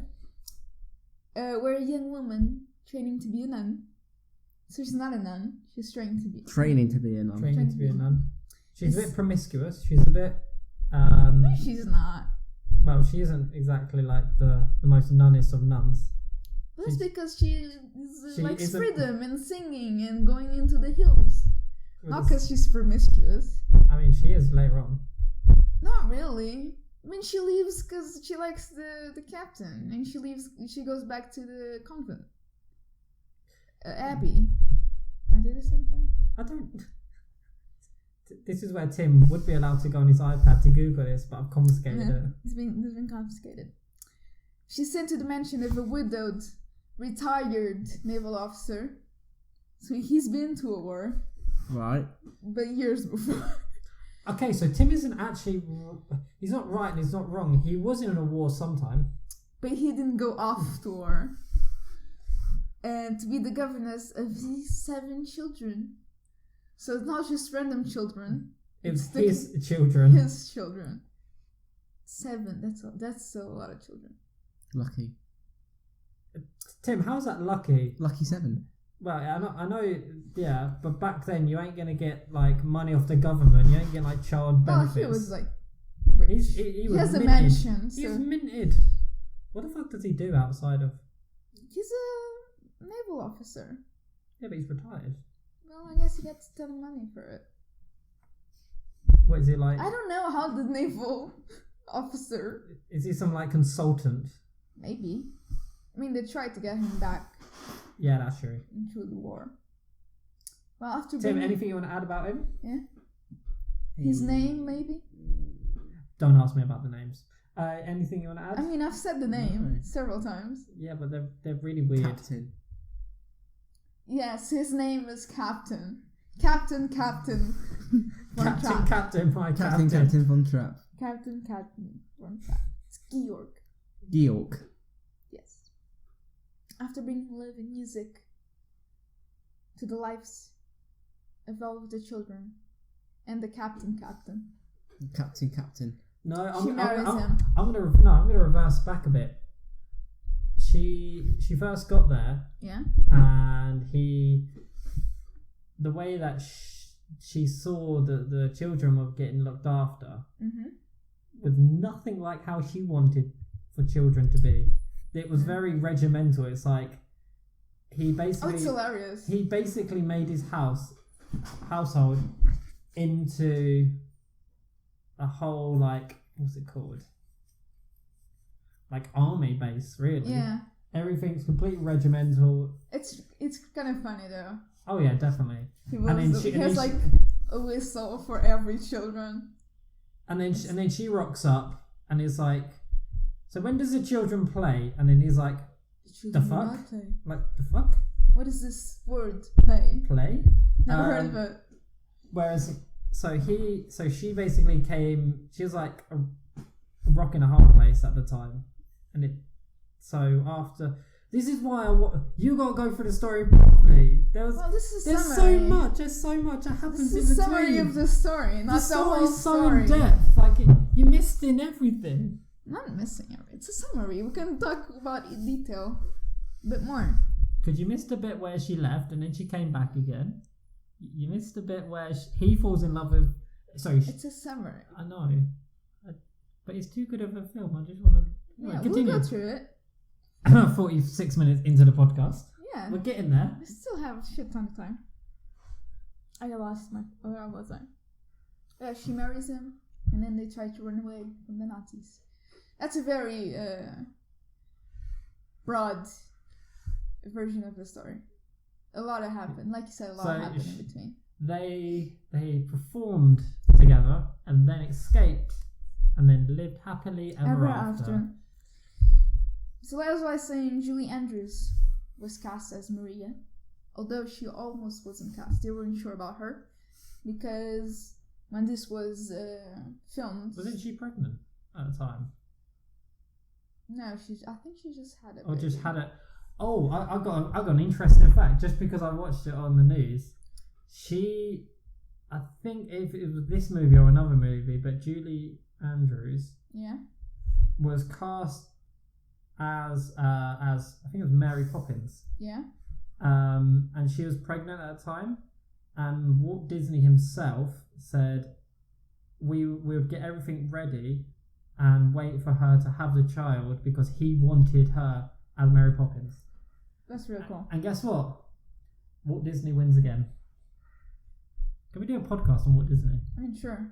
We're a young woman training to be a nun. So she's not a nun. She's training to be. Training to be a nun. Training to be a nun. She's a bit promiscuous. She's a bit. No, she's not. Well, she isn't exactly the most nunnest of nuns. That's because she likes freedom and singing and going into the hills. Not because she's promiscuous. I mean, she is later on. Not really. I mean, she leaves because she likes the captain, and she goes back to the convent. Abbey. Are they the same thing? I don't. This is where Tim would be allowed to go on his iPad to Google this, but I've confiscated it. It's been confiscated. She's sent to the mansion of a widowed, retired naval officer. So he's been to a war. Right. But years before. Okay, so Tim isn't actually... He's not right and he's not wrong. He was in a war sometime. But he didn't go off to war. And to be the governess of these 7 children. So it's not just random children. It's his children. His children. 7. That's a lot of children. Lucky. Tim, how's that lucky? Lucky 7. Well, I know, yeah, but back then you ain't gonna get money off the government. You ain't get child benefits. Oh, he was rich. He was has minted. A mansion. He's minted. What the fuck does he do outside of? He's a naval officer. Yeah, but he's retired. Well, I guess he gets a ton of money for it. What is he like? I don't know how the naval officer. Is he some consultant? Maybe. I mean, they tried to get him back. Yeah, that's true. Into the war. Well, after Tim, anything you want to add about him? Yeah. His name, maybe. Don't ask me about the names. Anything you want to add? I mean, I've said the name several times. Yeah, but they're really weird. Captain. Yes, his name is Captain. Captain von Trapp. Captain von Trapp. Captain von Trapp. It's Georg. Georg. Yes. after bringing love and music to the lives of all of the children and the captain. Captain. No, She marries him. I'm gonna reverse back a bit. She first got there, Yeah. and the way that she saw the children were getting looked after Mm-hmm. was nothing like how she wanted for children to be. It was very regimental. It's like he basically it's hilarious. he basically made his household into a whole, like, what's it called? Like army base, really. Yeah. Everything's completely regimental. It's kind of funny though. Oh yeah, definitely. He then has she- like a whistle for every children. And then she rocks up and is like, so when does the children play? And then he's like, The fuck? not play. like, the fuck? What is this word? Play. Play? Never heard of it. Whereas, so she basically came, she was like a rock in a hard place at the time. And after, this is why you gotta go through the story properly. Well, this is a There's summary. there's so much that happens This is in a summary between. of the story, not the whole story's so story. in depth, like you missed in everything. Not missing it. It's a summary. We can talk about it in detail a bit more. Because you missed a bit where she left and then she came back again. You missed the bit where he falls in love with. Sorry, It's a summary. I know, but it's too good of a film. I just want to Yeah, continue. we'll go through it. 46 minutes into the podcast, Yeah. we're getting there. We still have a shit ton of time. I lost where was I? Yeah, she marries him, and then they try to run away from the Nazis. That's a very broad version of the story. A lot happened. Like you said, a lot happened in between. They performed together and then escaped and then lived happily ever after. So as I was saying, Julie Andrews was cast as Maria, although she almost wasn't cast. They weren't sure about her because when this was filmed, Wasn't she pregnant at the time? No, I think she just had it. Or just had it? Oh, I got an interesting fact just because I watched it on the news. I think if it was this movie or another movie, but Julie Andrews Yeah. was cast as I think it was Mary Poppins. Yeah. And she was pregnant at the time, and Walt Disney himself said we would get everything ready and wait for her to have the child because he wanted her as Mary Poppins. That's real cool. And guess what? Walt Disney wins again. Can we do a podcast on Walt Disney? I mean, sure.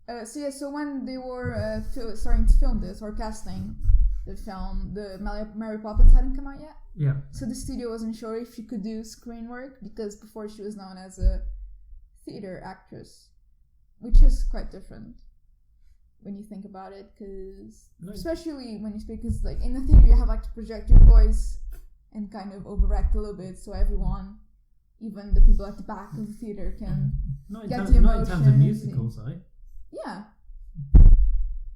Yes. So when they were starting to film this or casting the film, the Mary Poppins hadn't come out yet. Yeah. So the studio wasn't sure if she could do screen work because before she was known as a theater actress, which is quite different when you think about it, because especially when you speak, because like in the theater you have like to project your voice and kind of overact a little bit so everyone, even the people at the back of the theater, can Not in get terms, the not in terms of emotion. musicals, though. Yeah.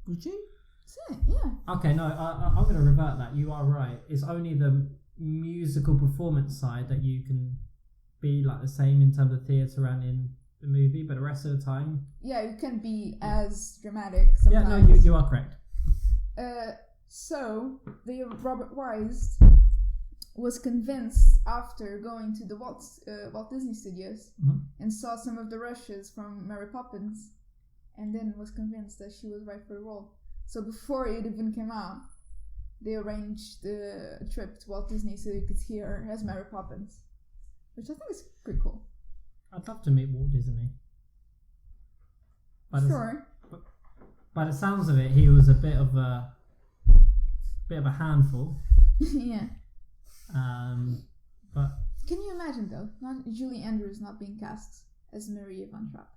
Would you? That's it, yeah. Okay, no, I'm going to revert that. You are right. It's only the musical performance side that you can be like the same in terms of theatre and in the movie, but the rest of the time... Yeah, you can be as dramatic sometimes. Yeah, no, you are correct. So, Robert Wise was convinced after going to the Walt Disney Studios and saw some of the rushes from Mary Poppins, and then was convinced that she was right for the role. So before it even came out, they arranged a trip to Walt Disney so they could see her as Mary Poppins, which I think is pretty cool. I'd love to meet Walt Disney. Sure. By the sounds of it, he was a bit of a handful. Yeah. But Can you imagine though, not Julie Andrews not being cast as Maria von Trapp?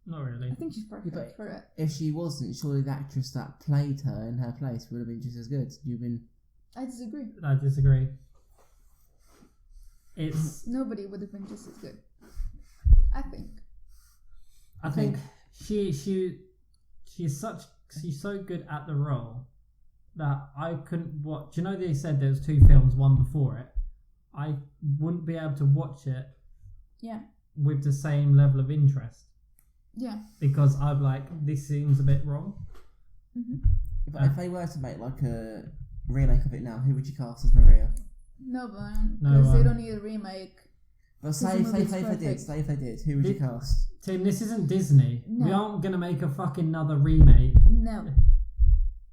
not really. I think she's perfect for it. If she wasn't, surely the actress that played her in her place would have been just as good. I disagree. I disagree. Nobody would have been just as good. I think. she's so good at the role that I couldn't watch. Do you know they said there was 2 films, one before it? I wouldn't be able to watch it. Yeah. With the same level of interest. Yeah. Because I'm like, this seems a bit wrong. Mm-hmm. If they were to make like a remake of it now, who would you cast as Maria? No one. Because they don't need a remake. But say if they did, who would you cast? Tim, this isn't Disney. No. We aren't going to make a fucking another remake. No.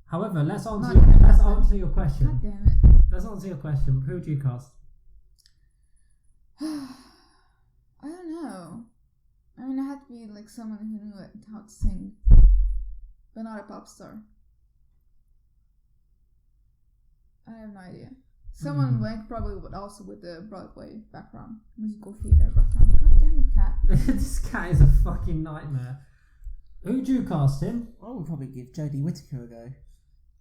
However, let's answer your question. God damn it. Let's answer your question. Who would you cast? I don't know. I mean, it had to be like someone who knew how to sing, but not a pop star. I have no idea. Someone like probably also with the Broadway background, musical theater background. God damn it, cat! This cat is a fucking nightmare. Who'd you cast him? I would probably give Jodie Whittaker a go.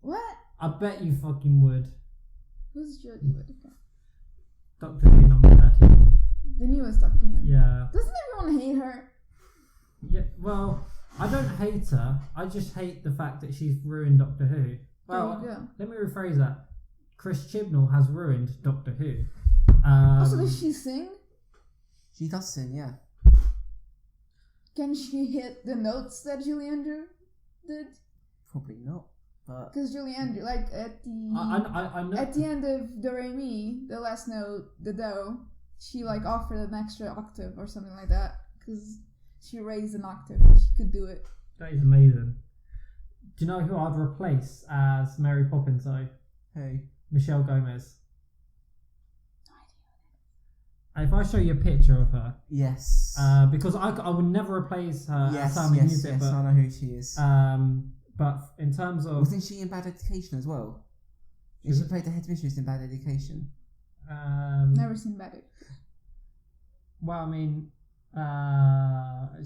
What? I bet you fucking would. Who's Jodie Whittaker? Doctor Who number 13. The newest Doctor Who. Yeah. Doesn't everyone hate her? Yeah. Well, I don't hate her. I just hate the fact that she's ruined Doctor Who. Well, There you go. let me rephrase that. Chris Chibnall has ruined Doctor Who. Also, does she sing? She does sing, yeah. Can she hit the notes that Julie Andrew did? Probably not, but Because Julie Andrew, like at the I know. at the end of Do Re Mi, the last note, the Do, she like offered an extra octave or something like that because she raised an octave and she could do it. That is amazing. Do you know who I'd replace as Mary Poppins though? hey, Michelle Gomez. If I show you a picture of her, yes, because I would never replace her as yes, Sammy Music, yes, but I know who she is. but in terms of Wasn't she in Bad Education as well? She played the headmistress in Bad Education. Never seen better. Well, I mean,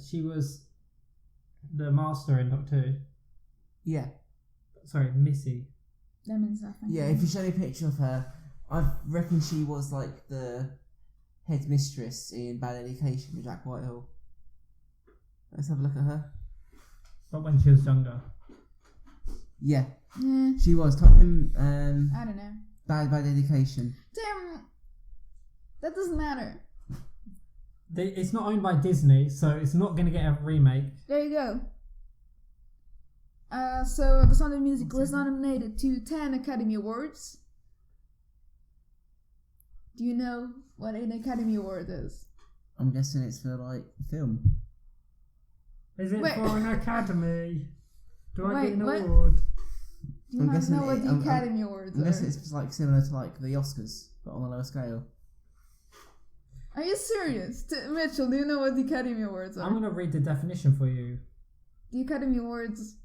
she was the master in Doctor Who. Yeah, Sorry, Missy. That means nothing. yeah. If you show me a picture of her, I reckon she was like the headmistress in Bad Education with Jack Whitehall. Let's have a look at her. But when she was younger. Yeah, Mm, she was talking I don't know. Bad Education. Damn, that doesn't matter. It's not owned by Disney, so it's not going to get a remake. There you go. So The Sound of Music was nominated to 10 Academy Awards. Do you know what an Academy Award is? I'm guessing it's for like film. Is it Wait. for an Academy? Do I get an Wait, what? award? Do you I'm not guessing know what the I'm Academy Awards guessing are? it's just like similar to like the Oscars, but on a lower scale. Are you serious? Mitchell, do you know what the Academy Awards are? I'm going to read the definition for you. The Academy Awards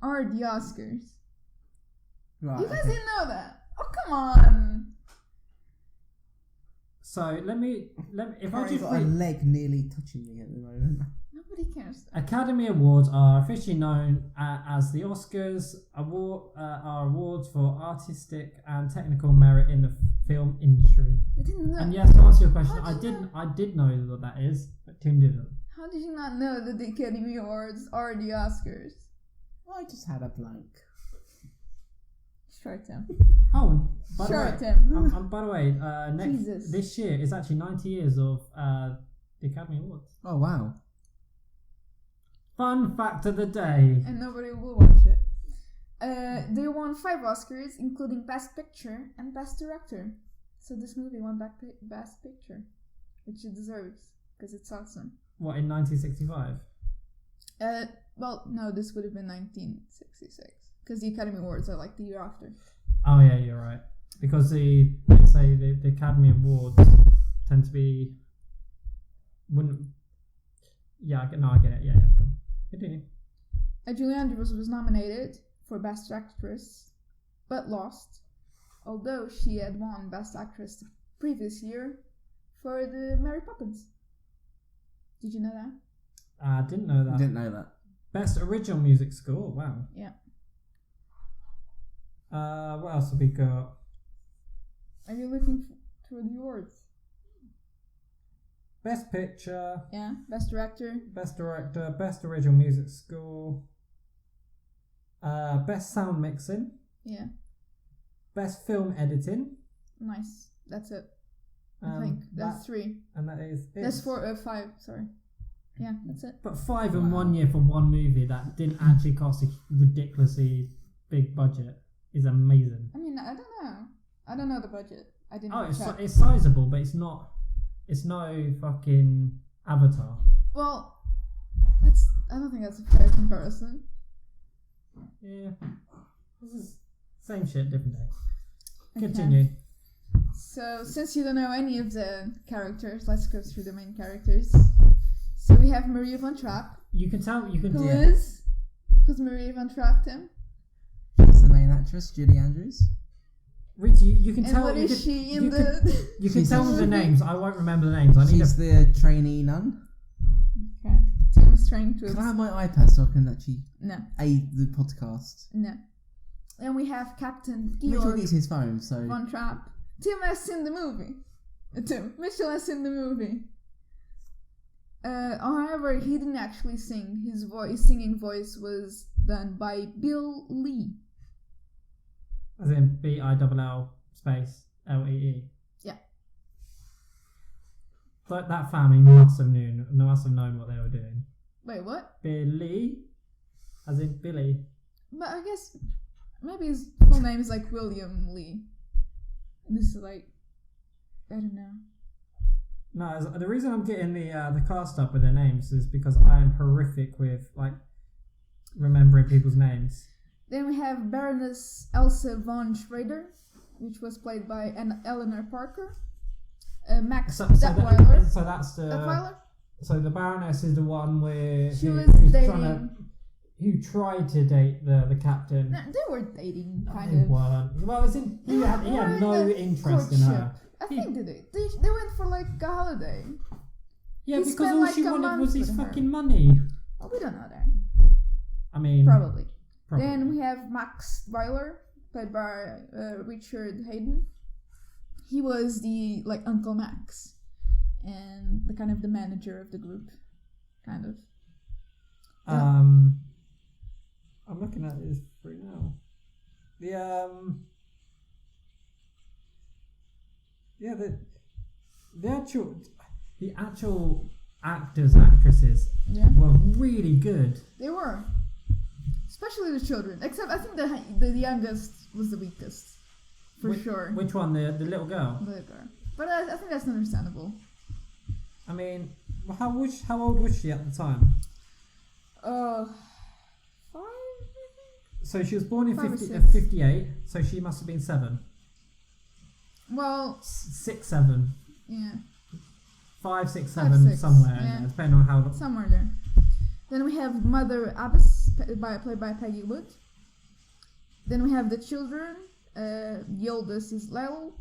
are the Oscars. Right. You guys okay. didn't know that? Oh, come on. So let me if I I've just got a read. leg nearly touching me at the moment. Nobody cares. Academy Awards are officially known as the Oscars. Are awards for artistic and technical merit in the film industry. I didn't know. And yes, to answer your question, How did you I did know what that is, but Tim didn't. How did you not know that the Academy Awards are the Oscars? I just had a blank. Short Tim. Oh, by Short the way, Tim. by the way, Jesus. this year is actually 90 years of the Academy Awards. Oh wow. Fun fact of the day. And nobody will watch it. They won 5 Oscars, including Best Picture and Best Director. So this movie won Best Picture, which it deserves, because it's awesome. What, in 1965? Well, no, this would have been 1966, because the Academy Awards are like the year after. Oh yeah, you're right. Because the Academy Awards tend to be I get it. Yeah. Continue. Julie Andrews was nominated for Best Actress, but lost, although she had won Best Actress the previous year for the Mary Poppins. Did you know that? I didn't know that. Didn't know that. Best Original Music Score. Wow. Yeah. What else have we got? Are you looking for the awards? Best Picture. Yeah. Best Director. Best Director. Best Original Music Score. Best Sound Mixing. Yeah. Best film editing. Nice. That's it. I think that's 3. And that is it. That's 5. Sorry. Yeah, that's it. But 5 in 1 year for one movie that didn't actually cost a ridiculously big budget is amazing. I mean, I don't know. I don't know the budget. I didn't. It's sizable, but it's not. It's no fucking Avatar. Well, I don't think that's a fair comparison. Yeah, this is same shit, different day. Okay. Continue. So, since you don't know any of the characters, let's go through the main characters. So we have Maria von Trapp. You can tell. You can. Who's Maria von Trapp, Tim? She's the main actress, Julie Andrews. Rich, you can and tell. What is she in the? You can tell me the names. I won't remember the names. She's the trainee nun. Okay. Tim's trying to. Can I have my iPad so I can actually aid the podcast? No. And we have Captain Mitchell Georg gets his phone, so. von Trapp. Tim has seen the movie. Mitchell has seen the movie. However, he didn't actually sing. His singing voice was done by Bill Lee. As in BILL space LEE. Yeah. But that family must have known what they were doing. Wait, what? Billy, as in Billy. But I guess maybe his full name is like William Lee. And this is like, I don't know. No, the reason I'm getting the cast up with their names is because I am horrific with like remembering people's names. Then we have Baroness Elsa von Schrader, which was played by Eleanor Parker. Max Statweiler. So that's the. Statweiler? So the Baroness is the one where who tried to date the captain. No, they were dating kind They of. weren't. Well, he had no interest in her. I think they went for like a holiday. Yeah, He because spent all like she a wanted month was his with her. fucking money. Oh, we don't know that. I mean, Probably. Then we have Max Weiler, played by Richard Hayden. He was the like Uncle Max, and the kind of the manager of the group, kind of. I'm looking at this right now. The actual actors and actresses were really good. They were, especially the children. Except I think the youngest was the weakest, for sure. Which one? The little girl. The little girl. But I think that's understandable. I mean, how old was she at the time? 5. So she was born in 5 or 58. So she must have been 7. Well, 6, 7. Yeah. 5, 6, 5, 7, 6, somewhere, yeah. depending on how. Somewhere there. Then we have Mother Abbess, played by Peggy Wood. Then we have the children. The oldest is Lyle.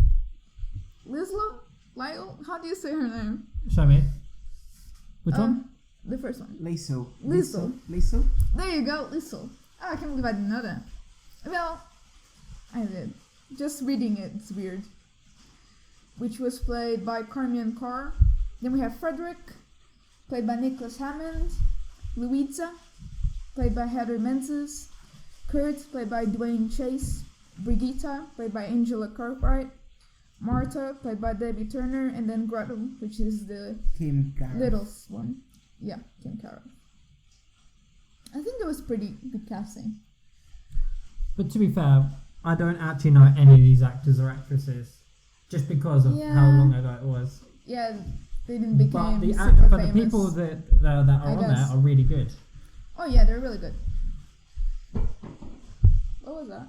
How do you say her name? Show me. Which one? The first one. Liesel. There you go, Liesel. Oh, I can't believe I didn't know that. Well, I did. Just reading it, it's weird. Which was played by Carmian Carr. Then we have Frederick, played by Nicholas Hammond. Louisa, played by Heather Menzies. Kurt, played by Dwayne Chase. Brigitta, played by Angela Cartwright. Martha, played by Debbie Turner. And then Gretel, which is the Kim Carroll. littlest one. Yeah, Kim Carroll. I think it was pretty good casting. But to be fair, I don't actually know any of these actors or actresses, just because of how long ago it was. Yeah, they didn't become but super the famous. people that are on there are really good. Oh yeah, they're really good. What was that?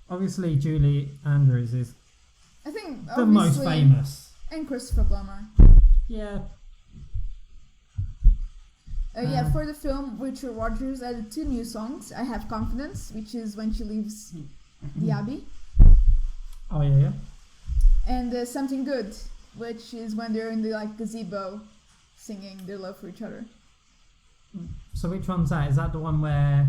Obviously, Julie Andrews is I think the most famous. And Christopher Plummer. Yeah. Yeah, for the film, Richard Rodgers added 2 new songs. I Have Confidence, which is when she leaves the Abbey. Oh yeah. And Something Good, which is when they're in the like gazebo singing their love for each other. So which one's that? Is that the one where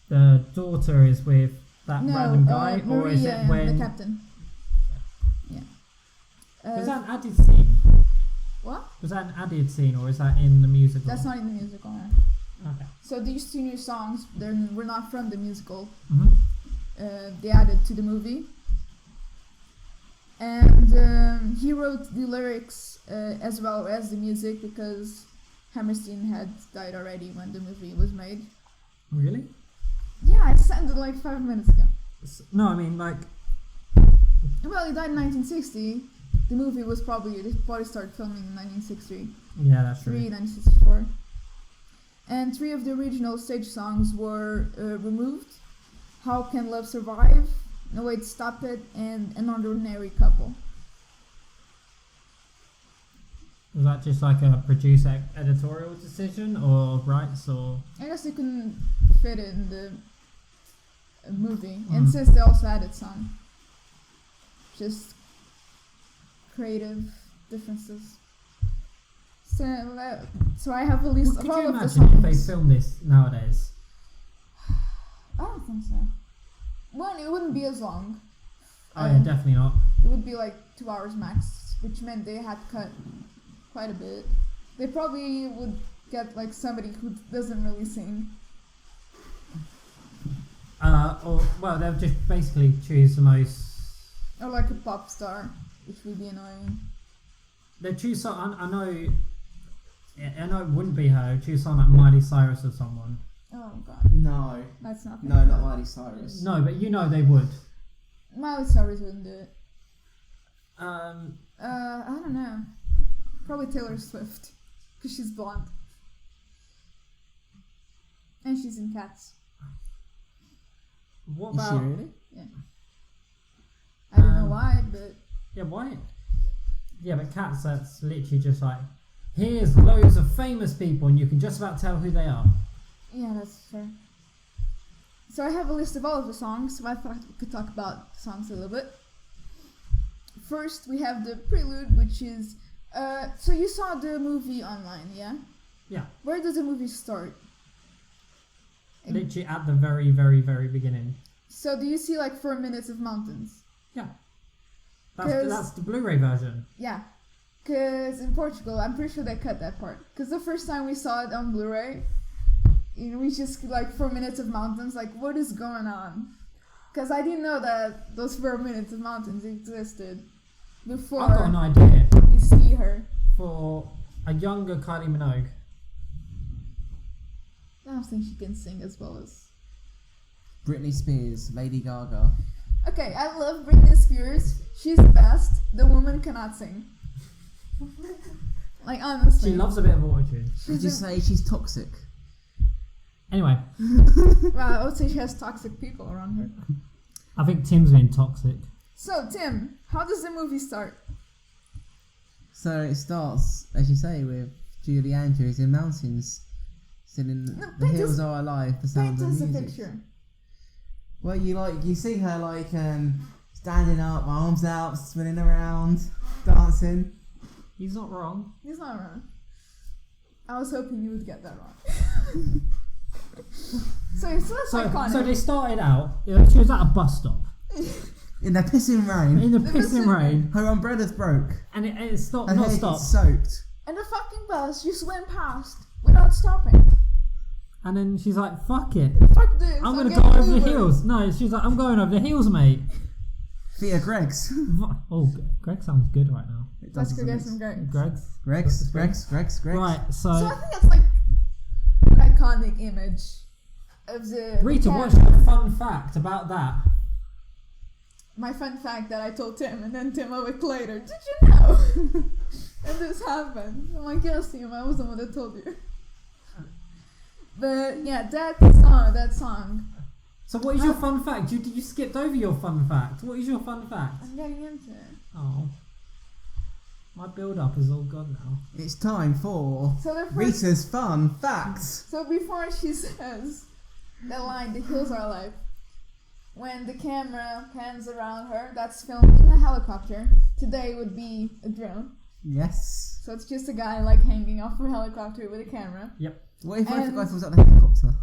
the daughter is with that random guy, Maria or is it when the captain? Yeah. Was that an added scene? What? Was that an added scene, or is that in the musical? That's not in the musical. Okay. So these 2 new songs, were not from the musical. Mm-hmm. they added to the movie. And he wrote the lyrics as well as the music because Hammerstein had died already when the movie was made. Really? Yeah, I said it like 5 minutes ago. No, I mean like. Well, he died in 1960. The movie was probably started filming in 1963. Yeah, that's true. 1964. And 3 of the original stage songs were removed. How Can Love Survive? No Wait, Stop It, and An Ordinary Couple. Was that just like a producer editorial decision or rights or? I guess they couldn't fit it in the movie. And since they also added some. Just creative differences. So I have a list of all of the songs. Could you imagine if they filmed this nowadays? I don't think so. Well, it wouldn't be as long. Oh yeah, definitely not. It would be like 2 hours max, which meant they had cut quite a bit. They probably would get like somebody who doesn't really sing. Well, they'll just basically choose the most. Or like a pop star, which would be annoying. They choose some. I know it wouldn't be her. Choose someone like Miley Cyrus or someone. Oh god. No. That's not. No, not Miley Cyrus. No, but you know they would. Miley Cyrus wouldn't do it. I don't know. Probably Taylor Swift, because she's blonde. And she's in Cats. What Is about? she really? Yeah. I don't know why, but Yeah, why? Yeah, but Cats, that's literally just like, here's loads of famous people and you can just about tell who they are. yeah, that's fair. So I have a list of all of the songs, so I thought we could talk about the songs a little bit. First, we have the Prelude, which is... so you saw the movie online, yeah? Yeah. Where does the movie start? Literally at the very, very, very beginning. So do you see like 4 minutes of mountains? Yeah. That's the Blu-ray version. Yeah. Because in Portugal, I'm pretty sure they cut that part. Because the first time we saw it on Blu-ray, we just like 4 minutes of mountains, like what is going on? Because I didn't know that those 4 minutes of mountains existed before I've got an idea we see her. for a younger Kylie Minogue. I don't think she can sing as well as... Britney Spears, Lady Gaga. Okay, I love Britney Spears. She's the best. The woman cannot sing. Like, honestly. She loves a bit of autotune. Did you say she's toxic? Anyway, Well, I would say she has toxic people around her. I think Tim's been toxic. So, Tim, how does the movie start? So it starts, as you say, with Julie Andrews in mountains, singing No, "The paint Hills us- Are Alive," the sound Paint of us a music. picture. Well, you see her like standing up, arms out, spinning around, dancing. He's not wrong. He's not wrong. I was hoping you would get that wrong. So that's iconic. So they started out, she was at a bus stop. In the pissing rain, In the pissing rain. her umbrella's broke. And it stopped, Her not hair stopped. gets soaked. And the fucking bus just went past without stopping. And then she's like, fuck it. Fuck this. I'm I'll going to get go an over the Uber. hills. No, she's like, I'm going over the hills, mate. Via Greg's. Oh, Greg sounds good right now. Let's go get some Greg's. Greg's. Greg's. Right, So I think that's like an iconic image of the... Rita, the what's your fun fact about that? My fun fact that I told Tim, and then Tim a week later, did you know? And this happened. I'm like, yes, Tim, I was the one that told you. But yeah, that song. So what is your fun fact? You skipped over your fun fact. What is your fun fact? I'm getting into it. Oh. My build-up is all gone now. It's time for So the first, Rita's fun facts. so before she says the line, "The hills are alive," when the camera pans around her, that's filmed in a helicopter. Today would be a drone. Yes. So it's just a guy like hanging off a helicopter with a camera. Yep. What if And- the guy was at the helicopter?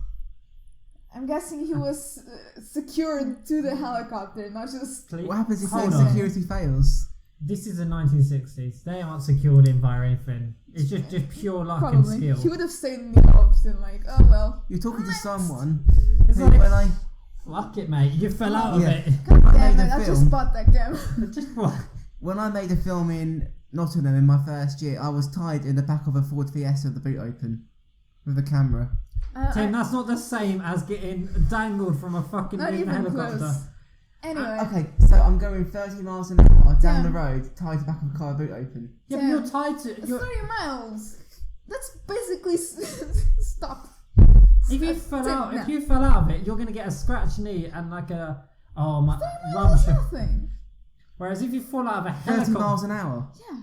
I'm guessing he was secured to the helicopter, not just... What happens if Hold the on. security fails? This is the 1960s. They aren't secured in via anything. It's just pure luck Probably. and skill. He would have stayed in the Alps and like, oh well. You're talking to someone It's who, like, when I Fuck it, mate. You fell out of Yeah. it. God I damn made it, a I film. just bought that game. Just what? When I made a film in Nottingham in my first year, I was tied in the back of a Ford Fiesta with the boot open with a camera. Tim, that's not the same as getting dangled from a fucking Not moving even helicopter. close. Anyway. Okay, so I'm going 30 miles an hour down Tim. the road, tied to the back of a car, boot open. Yeah, but Tim, you're tied to. It's You're, 30 miles. That's basically stop. if you Stop. fell out, Tim, if no. you fell out of it, you're gonna get a scratched knee and like a 30 miles is rupture. nothing. Whereas if you fall out of a 30 helicopter, miles an hour. Yeah.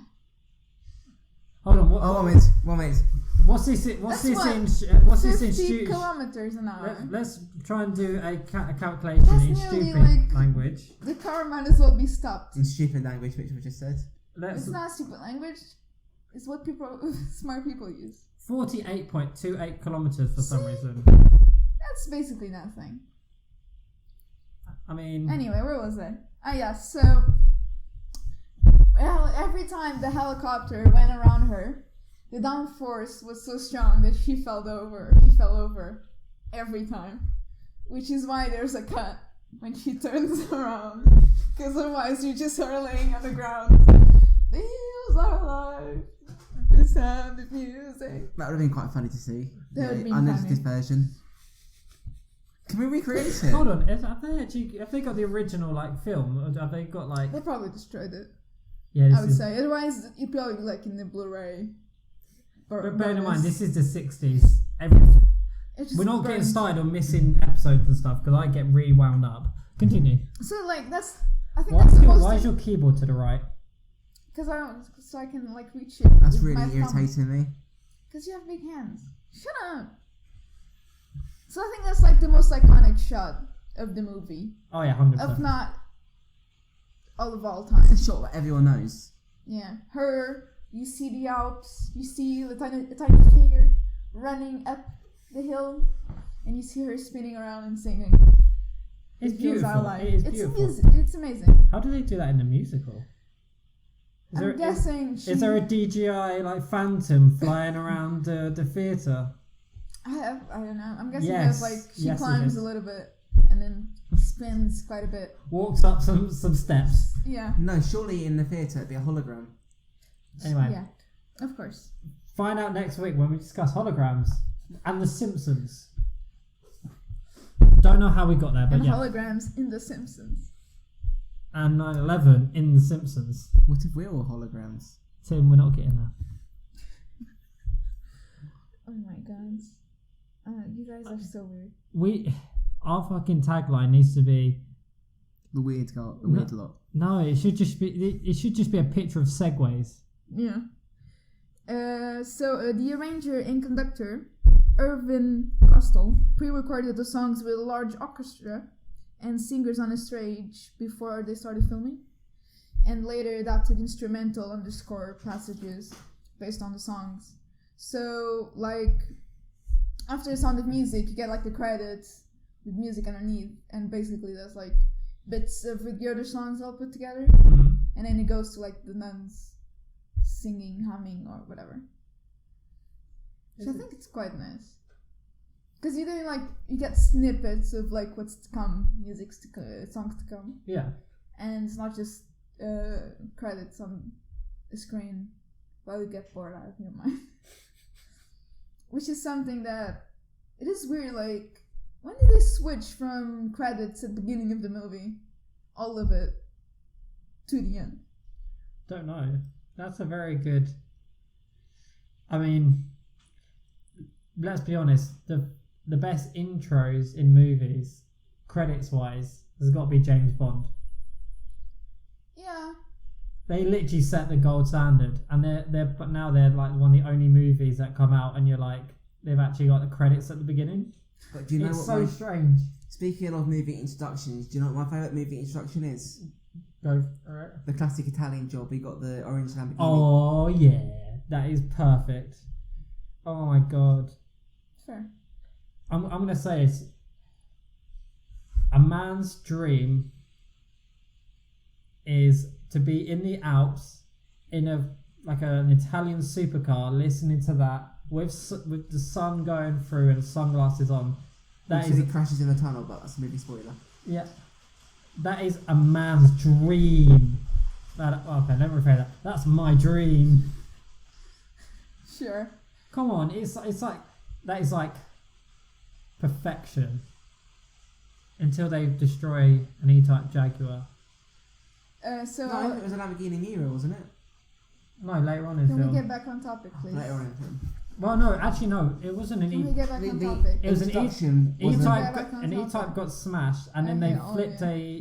hold on, Oh, 1 minute. what's this? What's That's this what? in? What's this in 50 student? kilometers an hour. Let's try and do a calculation That's in nearly stupid like- language. The car might as well be stopped. In stupid language, which we just said. Let's It's not stupid language. It's what people, smart people use. 48.28 kilometers for some See? reason. That's basically nothing. I mean, Anyway, where was I? Ah, yes. So every time the helicopter went around her, the downforce was so strong that she fell over. She fell over every time, which is why there's a cut when she turns around, because otherwise you're just her laying on the ground. The heels are alive. The sound of music. That would have been quite funny to see. That would have been unedited funny. version. Can we recreate it? hold on. Have they got the original like film? Or have they got like? They probably destroyed it. Yeah, I this would is. say. Otherwise, you'd probably be like in the Blu-ray. But bear in mind, bonus. this is the 60s. It's just We're not getting burns. started on missing episodes and stuff because I get really wound up. Continue. So like that's. I think that's Why is your keyboard to the right? Because I don't, so I can like reach it. That's with really my thumb. irritating me. Because you have big hands. Shut up. So I think that's like the most iconic shot of the movie, Oh yeah, 100%. if not all time. It's a shot that everyone knows. Yeah, her. You see the Alps. You see the tiny figure running up the hill, and you see her spinning around and singing. It's The Hills Are beautiful. Alive. It is It's beautiful. It's amazing. How do they do that in the musical? I'm guessing. Is there a DJI like Phantom flying around the theatre? I don't know. I'm guessing Yes. there's like she Yes, it climbs is. a little bit and then spins quite a bit. Walks up some steps. Yeah. No, surely in the theatre it'd be a hologram. Anyway, Yeah. Of course. find out next week when we discuss holograms and The Simpsons. Don't know how we got there, but And yeah. holograms in The Simpsons. And 9/11 in The Simpsons. What if we're all holograms? Tim, we're not getting there. Oh my god. You guys are so weird. Our fucking tagline needs to be The weird lot. The weird lot. no. It should just be a picture of segways. Yeah. So the arranger and conductor, Irvin Kostal, pre-recorded the songs with a large orchestra and singers on a stage before they started filming, and later adapted instrumental underscore passages based on the songs. So, like, after the Sound of Music, you get like the credits with music underneath, and basically there's like bits of the other songs all put together, Mm-hmm. and then it goes to like the nuns singing, humming, or whatever. So I think it's quite nice. Because you then like you get snippets of like what's to come, songs to come, Yeah. and it's not just credits on the screen while you get bored out of your mind. Which is something that it is weird. Like, when did they switch from credits at the beginning of the movie, all of it, to the end? Don't know. That's a very good. I mean, let's be honest. The best intros in movies, credits wise, has got to be James Bond. Yeah. They literally set the gold standard, and but now they're like one of the only movies that come out, and you're like they've actually got the credits at the beginning. But do you know It's what so my... strange. Speaking of movie introductions, do you know what my favourite movie introduction is? Go for it. The classic Italian Job. He got the orange Lamborghini. Oh yeah, that is perfect. Oh my god. Fair. I'm gonna say it's a man's dream is to be in the Alps in an Italian supercar, listening to that with the sun going through and sunglasses on, That Until is, he crashes in the tunnel, but that's a movie spoiler. yeah, that is a man's dream. Okay, let me rephrase that. That's my dream. Sure. Come on, it's like that is like perfection. Until they destroy an E-Type Jaguar. So No, I think it was a Lamborghini Miura, wasn't it? No, later on in the can film. we get back on topic, please? Later on in the film. Well, no, actually no, it wasn't an Can we E. get back on topic? It was an introduction wasn't- E-Type. Back on An topic. E-Type got smashed, and then they Yeah, flipped yeah.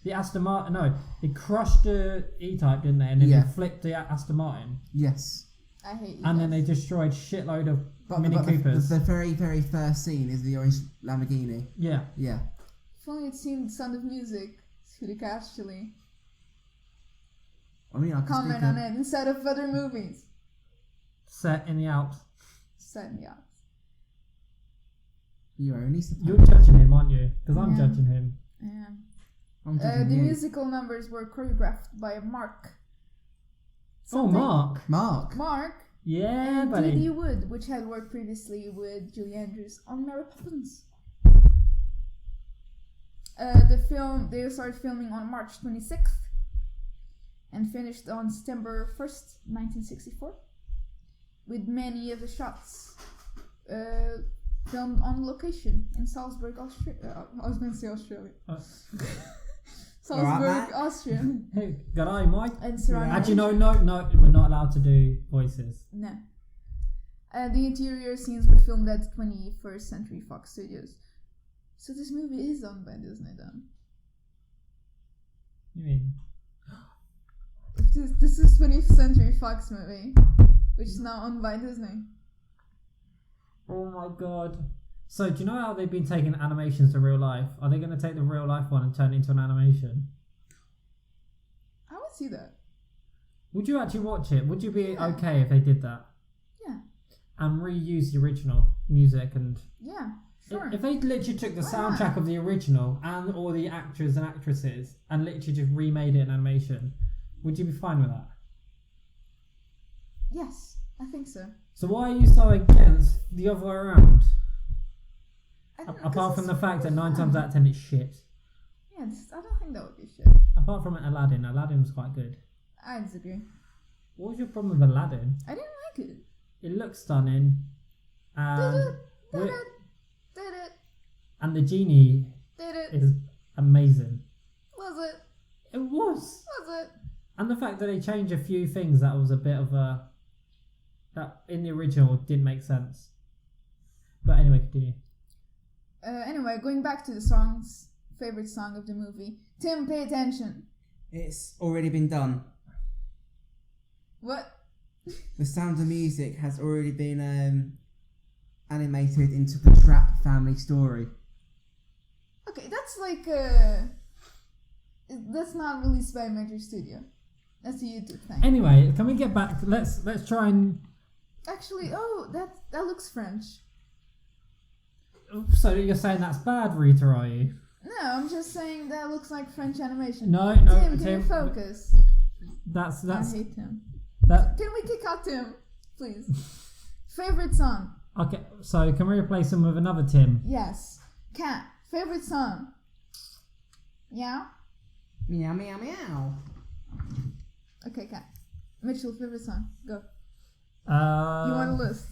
the Aston Martin. No, they crushed the E-Type, didn't they? And then Yeah. they flipped the Aston Martin, Yes. I hate you. and then guys. they destroyed shitload of But, Mini but Coopers. the very, very first scene is the orange Lamborghini. Yeah. Yeah. If only you'd seen Sound of Music, so you could actually I mean, I could comment speak on it instead of other movies. Set in the Alps. Set in the Alps. You're only supposed You're judging him, aren't you? Because I'm Yeah. judging him. Yeah. I'm The judging you. musical numbers were choreographed by Mark. Oh, Something. Mark. Mark Yeah, and buddy. D.D. Wood, which had worked previously with Julie Andrews on Mary Poppins. They started filming on March 26th and finished on September 1st, 1964, with many of the shots filmed on location in Salzburg, Austria. I was going to say Australia. Salzburg, Alright, Matt. Austria. Hey, g'day, Mike. And surrounding. Actually, no, we're not allowed to do voices. No. The interior scenes were filmed at 21st Century Fox Studios. So this movie is owned by Disney then. You mean? This is 20th Century Fox movie, which is now owned by Disney. Oh my god. So, do you know how they've been taking animations to real life? Are they going to take the real life one and turn it into an animation? I would see that. Would you actually watch it? Would you be Yeah. okay if they did that? Yeah. And reuse the original music and... Yeah, sure. If they literally took the Why soundtrack not? of the original and all the actors and actresses and literally just remade it in animation, would you be fine with that? Yes, I think so. So why are you so against the other way around? I don't know, Apart 'cause from the it's fact that 9 fun. times out of 10 it's shit. Yeah, I don't think that would be shit. Apart from Aladdin. Aladdin was quite good. I disagree. What was your problem with Aladdin? I didn't like it. It looks stunning. Did And, it? Did it? Did it? and the genie Did it? is amazing. Was it? It was. Was it? And the fact that they changed a few things that was a bit of a... that in the original didn't make sense. But anyway, continue. Anyway, going back to the favorite song of the movie. Tim, pay attention. It's already been done. What? The Sound of Music has already been animated into the Trapp family story. Okay, that's like that's not released by a major studio. That's a YouTube thing. Anyway, can we get back? Let's try and... Actually, oh, that looks French. So you're saying that's bad, Rita, are you? No, I'm just saying that looks like French animation. No, Tim, can Tim, you focus? That's I hate Tim. that. Can we kick out Tim, please? Favorite song? Okay, so can we replace him with another Tim? Yes. Cat. Favorite song? Yeah. Meow, meow, meow. Okay, Cat. Mitchell, favorite song? Go. You You want a list?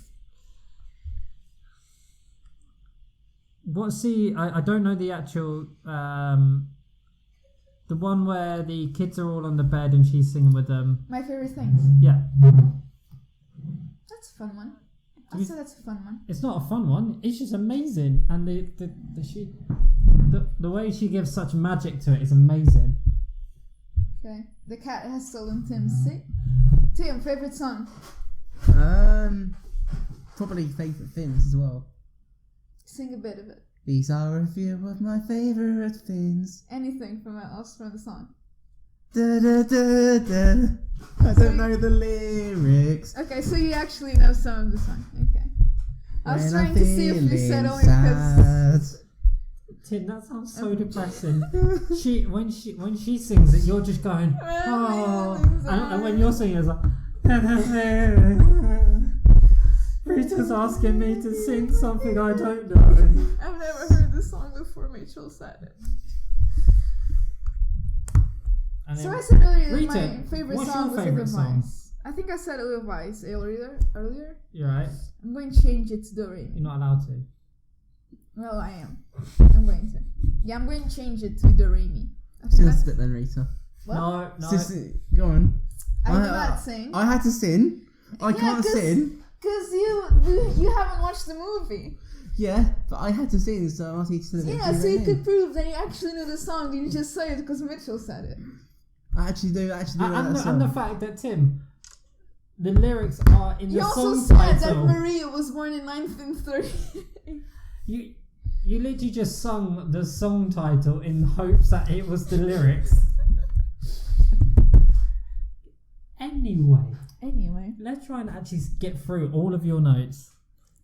What's the? I don't know the actual. The one where the kids are all on the bed and she's singing with them. My favorite things. Yeah, That's a fun one. I'll We- say that's a fun one. it's not a fun one. It's just amazing, and the way she gives such magic to it is amazing. Okay. The cat has stolen Tim's seat. Tim, favorite song? Probably favourite things as well. Sing a bit of it. These are a few of my favourite things. Anything from else from the song. Da da da da. I don't know the lyrics. Okay, so you actually know some of the song. Okay. I was When trying I'm to see if you said feeling only because. sad. Tim, that sounds so depressing. When she sings it, you're just going, oh, and when you're singing, it's like, Rita's asking me to sing something I don't know. I've never heard this song before Mitchell said it. And So then, I said earlier Rita, that my favorite what's song your was favourite song? Edelweiss. I think I said Edelweiss earlier. You're right. I'm going to change it to Do Re Mi. You're not allowed to. Well, I am. I'm going to. Yeah, I'm going to change it to Do Re Mi. Sing us a bit then, Rita. What? No. Go on. I did not sing. I had to sing. I can't sing. Because you haven't watched the movie. Yeah, but I had to sing, so I asked you to sing it. Yeah, so you could prove that you actually knew the song. You just say it because Mitchell said it. I actually do. And the fact that Tim, the lyrics are in the song also said title. that Maria was born in 1930. You literally just sung the song title in hopes that it was the lyrics. Anyway, let's try and actually get through all of your notes.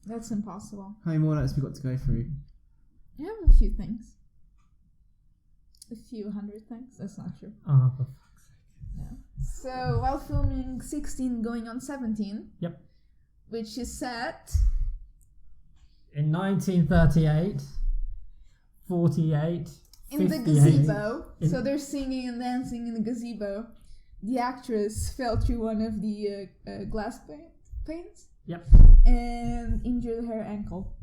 That's impossible. How many more notes we got to go through? I have a few things. A few hundred things. That's not true. Oh, for fuck's sake. Yeah. So while filming 16 going on 17. Yep. Which is set in 1938, 48, in 58. the gazebo. So they're singing and dancing in the gazebo. The actress fell through one of the glass panes. Yep. And injured her ankle.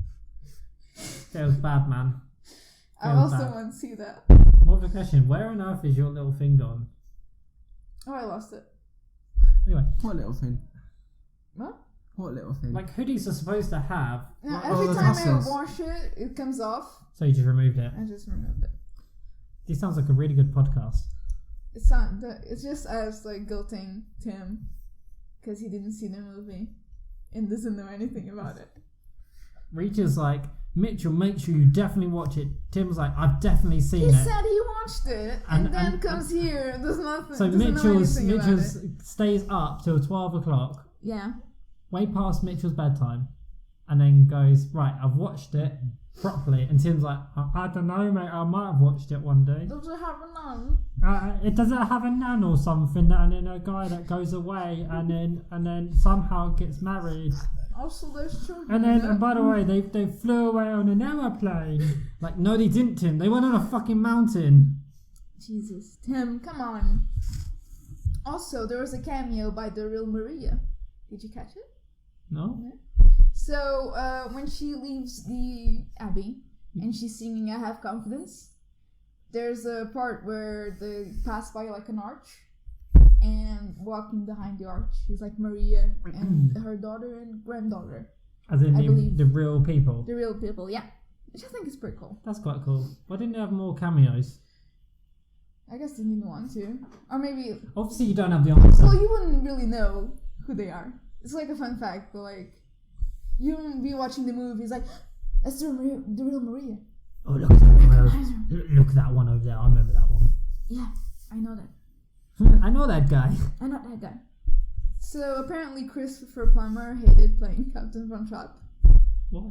That was bad, man. I also want to see that. More of a question. Where on earth is your little thing gone? Oh, I lost it. Anyway. What little thing? What? What little thing? Like hoodies are supposed to have. Now, like, every the time tassels. I wash it, it comes off. So you just removed it. I just removed it. This sounds like a really good podcast. It's just us like guilting Tim because he didn't see the movie and doesn't know anything about it. Rita's like, Mitchell, make sure you definitely watch it. Tim's like, I've definitely seen He it. said he watched it and then comes here and does nothing. So doesn't know anything about Mitchell's it. stays up till 12 o'clock. Yeah. Way past Mitchell's bedtime. And then goes, right, I've watched it properly. And Tim's like, I don't know, mate, I might have watched it one day. Does it have a nun? It doesn't have a nan or something, and then a guy that goes away and then somehow gets married. Also, there's children. And by the way, they flew away on an aeroplane. Like, no, they didn't, Tim. They went on a fucking mountain. Jesus, Tim, come on. Also, there was a cameo by the real Maria. Did you catch it? No. Yeah. So when she leaves the abbey and she's singing "I Have Confidence," there's a part where they pass by like an arch, and walking behind the arch is like Maria and her daughter and granddaughter. As in I believe the real people. The real people, yeah. Which I think is pretty cool. That's quite cool. Why didn't they have more cameos? I guess they didn't want to, or maybe. Obviously, you don't have the answer. Well, you wouldn't really know who they are. It's like a fun fact, but like, you wouldn't be watching the movie. It's like, that's the real Maria. Oh, look at that one. Look at that one over there. I remember that one. Yeah, I know that. I know that guy. I know that guy. So apparently Christopher Plummer hated playing Captain Von Trapp. Why?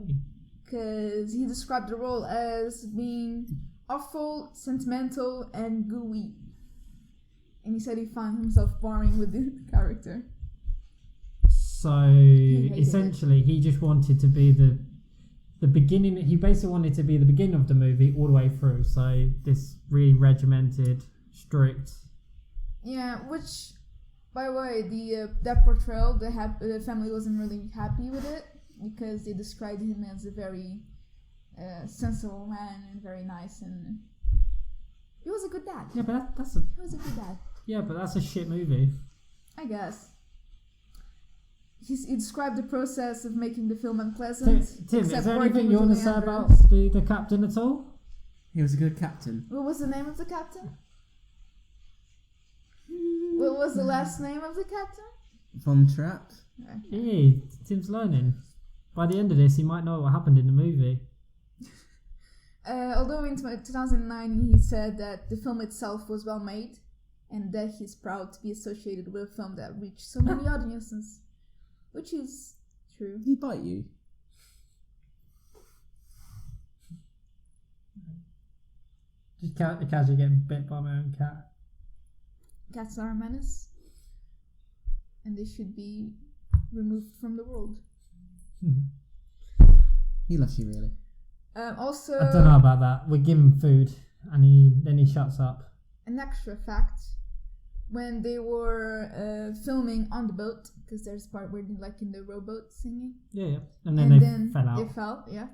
Because he described the role as being awful, sentimental, and gooey. And he said he found himself boring with the character. So essentially, he just wanted to be the beginning. He basically wanted to be the beginning of the movie all the way through. So this really regimented, strict. Yeah, which, by the way, that portrayal, the family wasn't really happy with it because they described him as a very sensible man and very nice, and he was a good dad. Yeah, but he was a good dad. Yeah, but that's a shit movie. I guess. He described the process of making the film unpleasant. Tim, is there working anything you with want to Julie say about Andrews. the captain at all? He was a good captain. What was the name of the captain? What was the last name of the captain? Von Trapp. Yeah, Tim's learning. By the end of this, he might know what happened in the movie. Although in 2009 he said that the film itself was well made and that he's proud to be associated with a film that reached so many audiences. Which is true. Did he bite you? Just casually getting bit by my own cat. Cats are a menace. And they should be removed from the world. He loves you, really. Also, I don't know about that. We give him food, and he shuts up. an extra fact: when they were filming on the boat, because there's a part where they're like in the rowboat singing. Yeah. And then they fell out. They fell, yeah.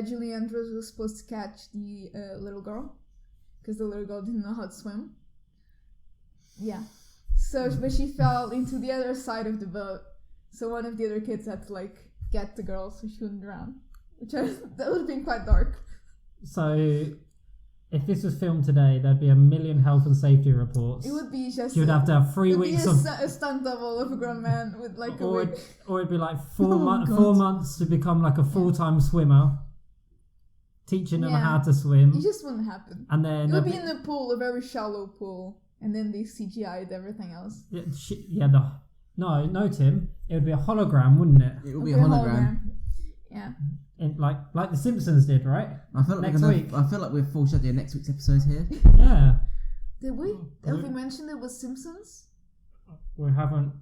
Julie Andrews was supposed to catch the little girl, because the little girl didn't know how to swim. Yeah. So, but she fell into the other side of the boat. So one of the other kids had to like get the girl so she wouldn't drown, that would have been quite dark. So, if this was filmed today, there'd be a million health and safety reports. It would be just. You would have to have 3 weeks of a stunt double of a grown man with like a wig. Or it'd be like 4 months to become like a full-time swimmer, teaching them how to swim. It just wouldn't happen. And then it would be in a pool, a very shallow pool, and then they CGI'd everything else. No, Tim. It would be a hologram, wouldn't it? It would be a hologram. Yeah. Like the Simpsons did, right? I feel like we're foreshadowing next week's episode here. Yeah. Did we? Have we mentioned it was Simpsons? We haven't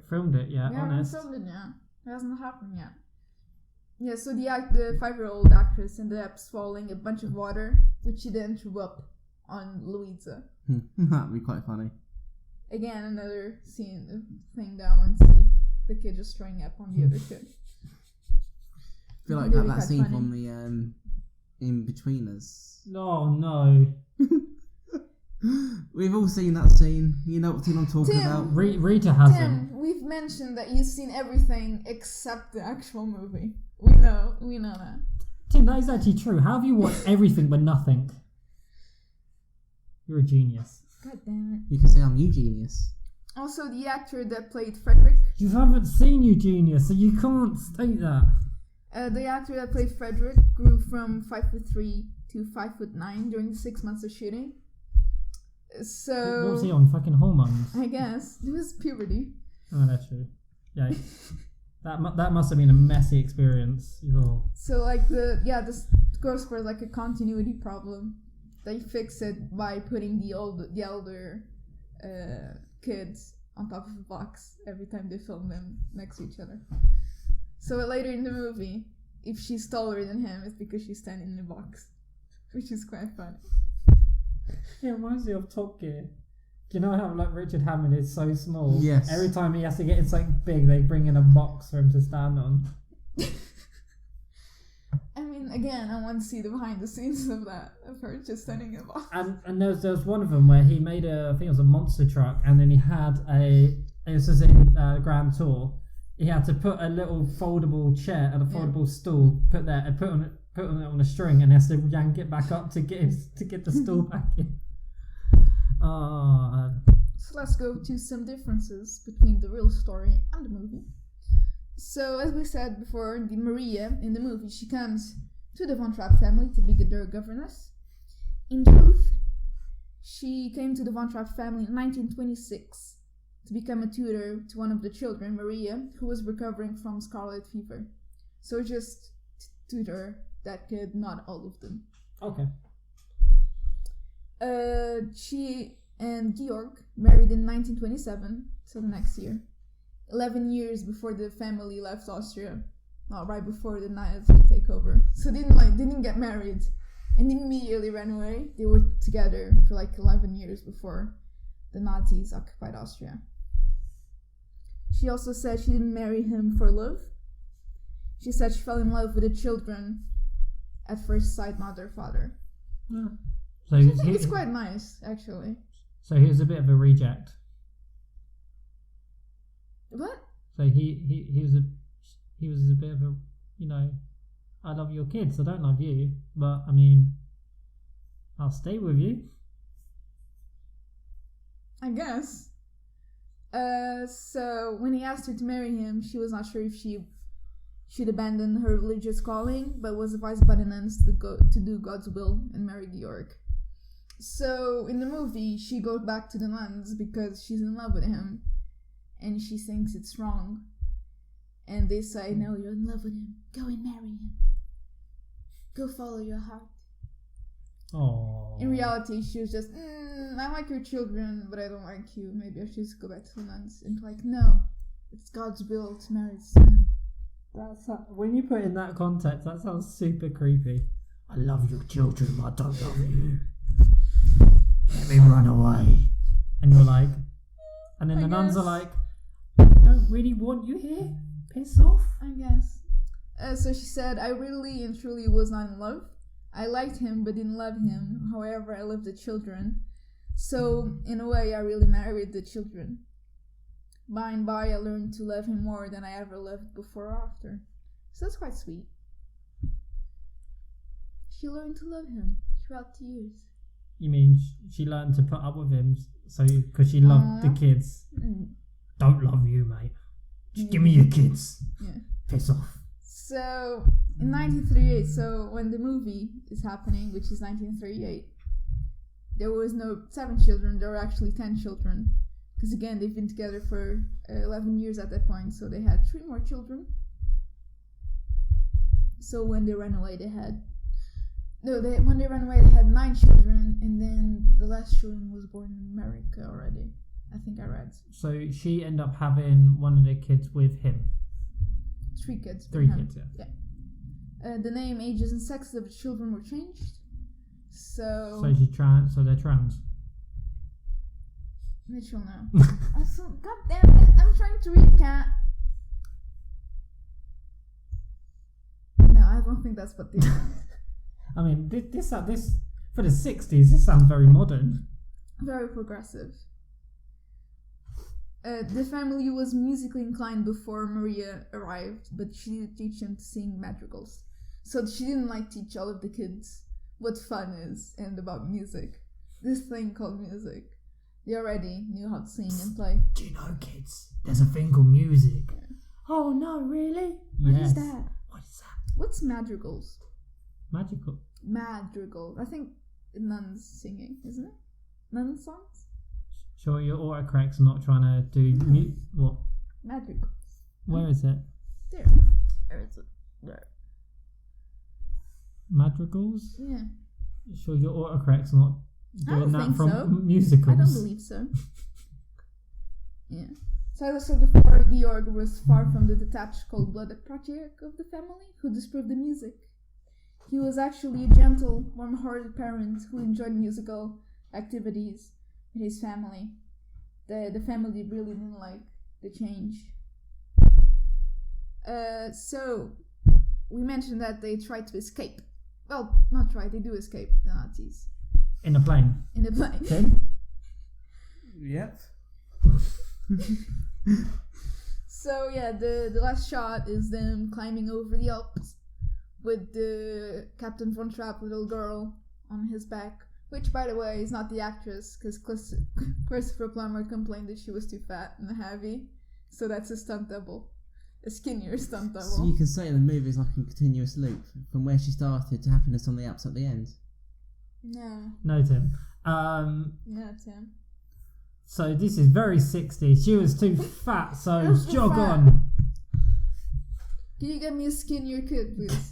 filmed it yet. We honest. haven't filmed it yet. It hasn't happened yet. Yeah. So the 5-year-old actress ended up swallowing a bunch of water, which she then threw up on Louisa. That'd be quite funny. Again, another thing that I want to see. The kid just throwing up on the other kid. I feel like that scene from the In Betweeners. No. We've all seen that scene. You know what scene I'm talking about. Rita hasn't. Tim, we've mentioned that you've seen everything except the actual movie. We know that. Tim, that is actually true. How have you watched everything but nothing? You're a genius. God damn it. You can say I'm Eugenius. Also, the actor that played Frederick. You haven't seen Eugenius, so you can't state that. The actor that played Frederick grew from 5'3" to 5'9" during the 6 months of shooting. So. What was he on? Fucking hormones? I guess. It was puberty. Oh, that's true. Yeah. that must have been a messy experience. Oh. So, like, the gross part is like a continuity problem. They fix it by putting the elder kids on top of a box every time they film them next to each other. So later in the movie, if she's taller than him, it's because she's standing in a box, which is quite funny. It reminds me of Top Gear. Do you know how like Richard Hammond is so small? Yes. Every time he has to get something big, they bring in a box for him to stand on. I mean, again, I want to see the behind the scenes of that, of her just standing in a box. And there was one of them where he made I think it was a monster truck, and then he had this was in Grand Tour, he had to put a little foldable chair and a foldable stool, put it on a string, and he has to yank it back up to get the stool back in. So let's go to some differences between the real story and the movie. So, as we said before, Maria in the movie, she comes to the Von Trapp family to be their governess. In truth, she came to the Von Trapp family in 1926 to become a tutor to one of the children, Maria, who was recovering from scarlet fever. So just tutor that kid, not all of them. Okay. She and Georg married in 1927, so the next year. 11 years before the family left Austria, not right before the Nazi takeover. So they didn't get married and immediately ran away. They were together for 11 years before the Nazis occupied Austria. She also said she didn't marry him for love. She said she fell in love with the children at first sight, not their father. Yeah. So I think it's quite nice, actually. So he was a bit of a reject. What? So he was a bit of a, I love your kids, I don't love you, but I mean, I'll stay with you. I guess. So when he asked her to marry him, she was not sure if she should abandon her religious calling, but was advised by the nuns to do God's will and marry Georg. So in the movie, she goes back to the nuns because she's in love with him, and she thinks it's wrong. And they say, no, you're in love with him. Go and marry him. Go follow your heart. Aww. In reality, she was just, I like your children, but I don't like you. Maybe I should just go back to the nuns. And no, it's God's will to marry the son. When you put it in that context, that sounds super creepy. I love your children, but I don't love you. Let me run away. And you're like, and then the nuns are like, I don't really want you here. Piss off. I guess. So she said, I really and truly was not in love. I liked him but didn't love him. However, I loved the children. So, in a way, I really married the children. By and by, I learned to love him more than I ever loved before or after. So that's quite sweet. She learned to love him throughout the years. You mean she learned to put up with him because she loved the kids? Don't love you, mate. Just give me your kids. Yeah. Piss off. So, in 1938, so when the movie is happening, which is 1938, there was no 7 children, there were actually 10 children. Because again, they've been together for 11 years at that point, so they had 3 more children. So when they ran away, when they ran away, they had 9 children, and then the last children was born in America already. I think I read. So she ended up having one of the kids with him. 3 kids. 3 kids, yeah. The name, ages, and sexes of the children were changed. So they're trans. Mitchell, no. Also, god damn it, I'm trying to read cat. No, I don't think that's what they meant. I mean, this for the 60s, this sounds very modern. Very progressive. The family was musically inclined before Maria arrived, but she didn't teach them to sing madrigals. So she didn't teach all of the kids what fun is and about music. This thing called music. They already knew how to sing and play. Do you know, kids? There's a thing called music. Yeah. Oh no, really? What is that? What is that? What's madrigals? Magical. Madrigal. I think nuns singing, isn't it? Nun songs? Sure, your autocorrect's not trying to do what? Madrigals. Where is it? There. Where is it? There. Madrigals? Yeah. Sure, your autocorrect's not doing that from so. musicals. I don't believe so. Yeah. So as I said before, Georg was far from the detached, cold-blooded patriarch of the family who disapproved the music. He was actually a gentle, warm-hearted parent who enjoyed musical activities with his family. The family really didn't like the change. So, we mentioned that they tried to escape. Well, not try, they do escape the Nazis. In a plane. In a plane. Okay. Yep. So yeah, the last shot is them climbing over the Alps with the Captain von Trapp little girl on his back, which by the way is not the actress, because Christopher Plummer complained that she was too fat and heavy, so that's a stunt double, a skinnier stunt double. So you can say the movie is like a continuous loop from where she started to happiness on the Alps at the end. No, Tim. no, Tim. So this is very 60s. She was too fat, so jog fat. on. Can you get me a skinnier kid, please?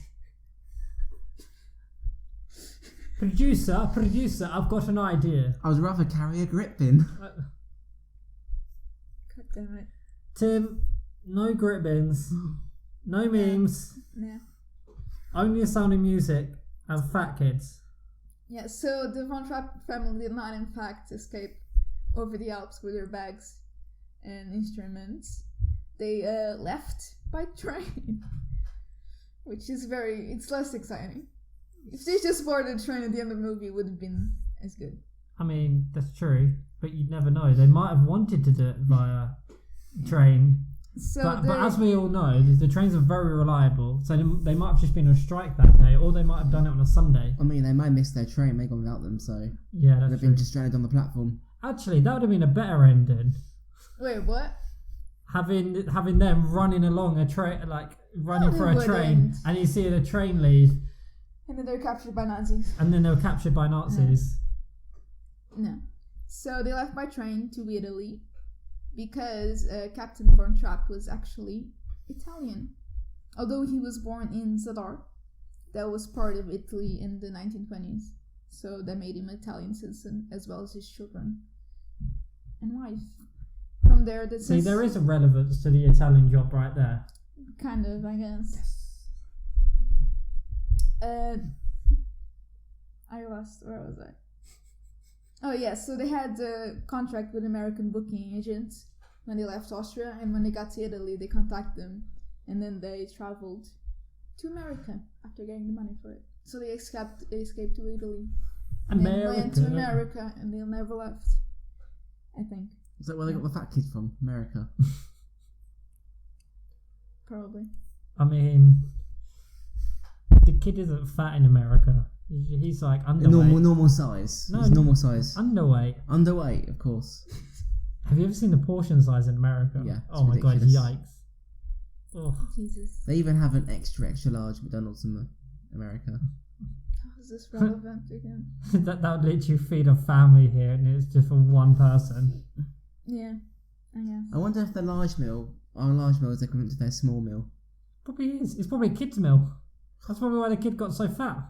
Producer, I've got an idea. I would rather carry a grip bin. God damn it. Tim, no grip bins, no memes, Yeah. only a sound of music, and fat kids. Yeah, so the Von Trapp family did not in fact escape over the Alps with their bags and instruments. They left by train, which is it's less exciting. If they just boarded a train at the end of the movie, it would have been as good. I mean, that's true, but you'd never know. They might have wanted to do it via train. So but as we all know, the trains are very reliable, so they might have just been on strike that day, or they might have done it on a Sunday. I mean, they might miss their train, may gone without them, so yeah, that's they've true. been just stranded on the platform. Actually, that would have been a better ending. Wait, what? Having them running along a train, running for a train, wouldn't. and you see the train leave, And then they're captured by Nazis. and then they were captured by Nazis. No. So they left by train to Italy because Captain Von Trapp was actually Italian. Although he was born in Zadar, that was part of Italy in the 1920s. So that made him an Italian citizen as well as his children and wife. From there, See, there is a relevance to the Italian job right there. Kind of, I guess. I lost. Where was I? Oh, yeah, so they had a contract with American booking agents when they left Austria, and when they got to Italy, they contacted them, and then they traveled to America after getting the money for it. So they escaped to Italy. And then went to America, and they never left, I think. Is that where they got the fat kid from? America? Probably. I mean, the kid isn't fat in America. He's like underweight. Normal size. No, it's normal size. Underweight. Underweight, of course. Have you ever seen the portion size in America? Yeah. Oh my ridiculous. god, yikes. Oh. Jesus. They even have an extra large McDonald's in America. How is this relevant again? that would literally feed a family here, and it's just for one person. Yeah, I guess. I wonder if our large meal is equivalent to their small meal. Probably is. It's probably a kid's meal. That's probably why the kid got so fat.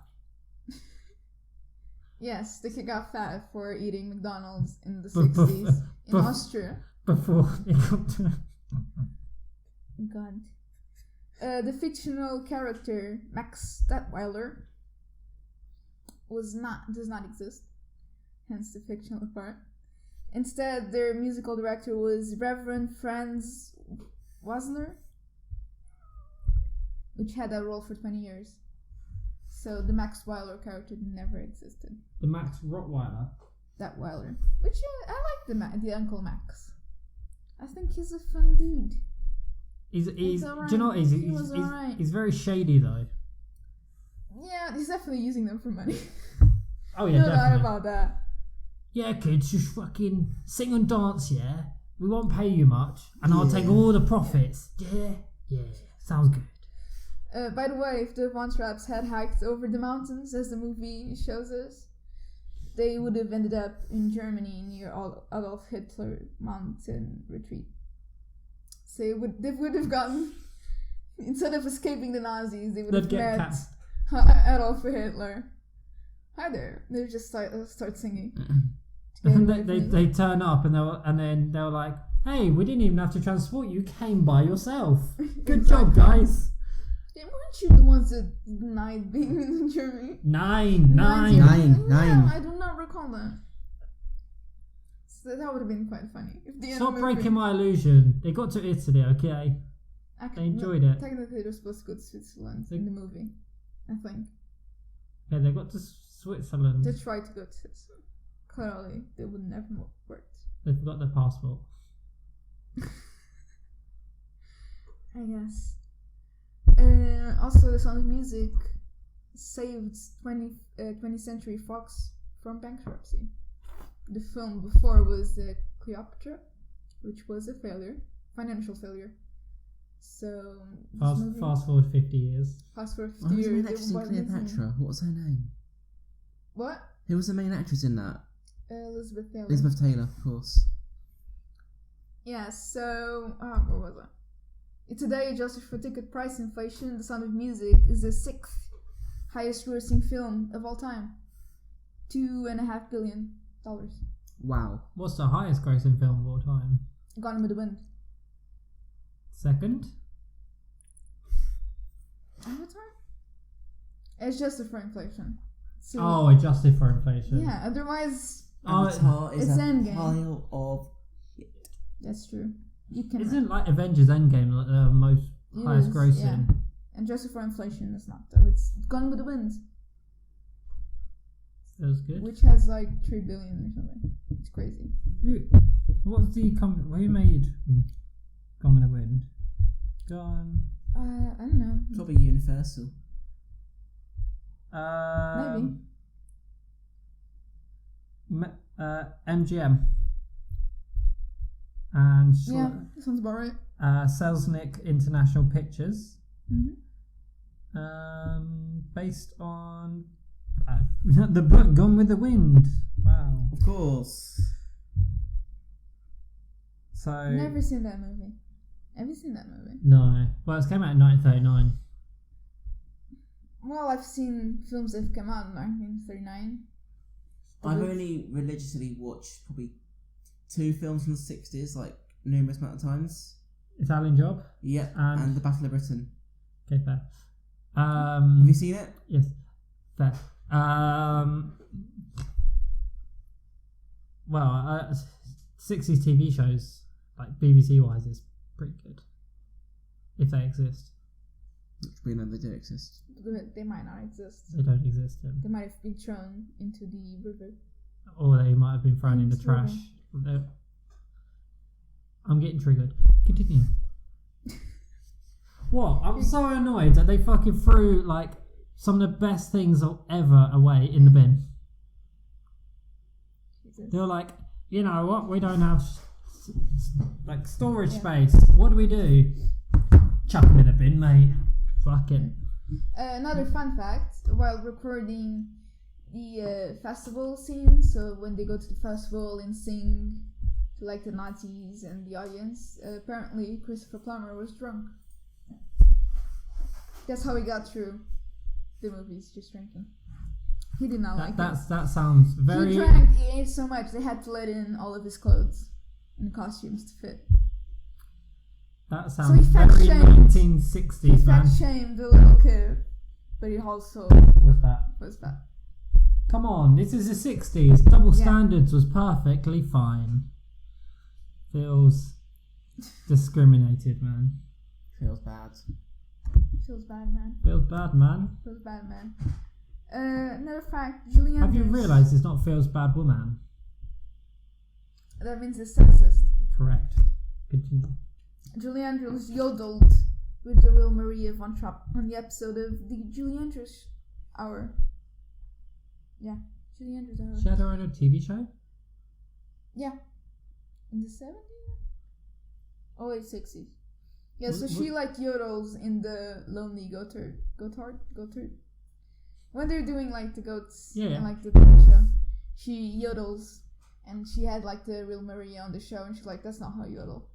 Yes, the kid got fat for eating McDonald's in the 60s in Austria. Before it got to... God. The fictional character Max Statweiler does not exist, hence the fictional part. Instead, their musical director was Reverend Franz Wasner, which had that role for 20 years. So the Max Weiler character never existed. The Max Rottweiler? That Weiler. Which, I like the Uncle Max. I think he's a fun dude. He's right. Do you know what? He's very shady though. Yeah, he's definitely using them for money. Oh yeah, no definitely. doubt about that. Yeah, kids, just fucking sing and dance, yeah? We won't pay you much, and I'll take all the profits. Yeah, sounds good. By the way, if the Von Trapps had hiked over the mountains, as the movie shows us, they would have ended up in Germany near Adolf Hitler mountain retreat. So they would have gotten, instead of escaping the Nazis, they would have met Adolf Hitler. Hi there. They just start singing. And they turn up and then they were like, hey, we didn't even have to transport you, came by yourself. Good job, guys. Yeah, weren't you the ones that denied being in Germany? Nine. Yeah, I do not recall that. So that would have been quite funny. If Stop breaking my illusion. They got to Italy, okay? Actually, they enjoyed it. Technically, they're supposed to go to Switzerland in the movie, I think. Yeah, they got to Switzerland. They tried to go to Switzerland. Clearly, they would never worked. They forgot their passport. I guess. Also, The Sound of Music saved 20th Century Fox from bankruptcy. The film before was Cleopatra, which was a financial failure. So fast forward 50 years. Fast forward 50 years. Who was the main actress in Cleopatra? What was her name? What? Who was the main actress in that? Elizabeth Taylor. Elizabeth Taylor, of course. Yeah. So where was I? Today, adjusted for ticket price inflation, The Sound of Music is the 6th highest grossing film of all time. $2.5 billion. Wow. What's the highest grossing film of all time? Gone with the Wind. Second? Avatar? It's adjusted for inflation. So, adjusted for inflation. Yeah, otherwise Avatar is it's a Endgame. pile of shit. That's true. You can. Isn't like Avengers Endgame like the most highest grossing? Yeah. And adjusted for inflation, it's not though. It's Gone with the Wind. That was good. Which has like 3 billion or something. It's crazy. What's the who made Gone with the Wind? Gone. I don't know. Probably Universal. Maybe. MGM. And yeah, that sounds about right. Selznick International Pictures. Mm-hmm. Based on the book Gone with the Wind. Wow. Of course. So Never seen that movie. Have you seen that movie? No. Well, it came out in 1939. Well, I've seen films that came out in 1939. I've only religiously watched probably 2 films from the 60s, like numerous amount of times. Italian Job. Yeah, And the Battle of Britain. Okay, fair. Have you seen it? Yes, fair. Well, 60s TV shows, like BBC wise, is pretty good. If they exist. Which we know they do exist. They might not exist. They don't exist. They might have been thrown into the river. Or they might have been thrown in the trash. I'm getting triggered. Continue. What? I'm so annoyed that they fucking threw like some of the best things ever away in the bin. Jesus. They were like, you know what? We don't have like storage space. What do we do? Chuck them in the bin, mate. Fuck it. Another fun fact: while recording the festival scene, so when they go to the festival and sing to like the Nazis and the audience, apparently Christopher Plummer was drunk. That's how he got through the movies, just drinking. He did not like it. That sounds very... He ate so much, they had to let in all of his clothes and costumes to fit. That sounds very 1960s, he man. He fat-shamed the little kid, but he also was fat. Come on, this is the 60s. Double standards was perfectly fine. Feels discriminated, man. Feels bad. Feels bad, man. Feels bad, man. Feels bad, man. Another fact, Julie Andrews... Have you realised it's not feels bad woman? That means it's sexist. Correct. Continue. Julie Andrews yodeled with the real Maria von Trapp on the episode of the Julie Andrews Hour. Yeah, Julie Andrews Hour. She had her own TV show? Yeah. In the 70s? Oh, late 60s. Yeah, so she like yodels in the Lonely Gotthard. When they're doing like the goats and like the TV show, she yodels, and she had like the real Maria on the show, and she's like, "That's not how you yodel."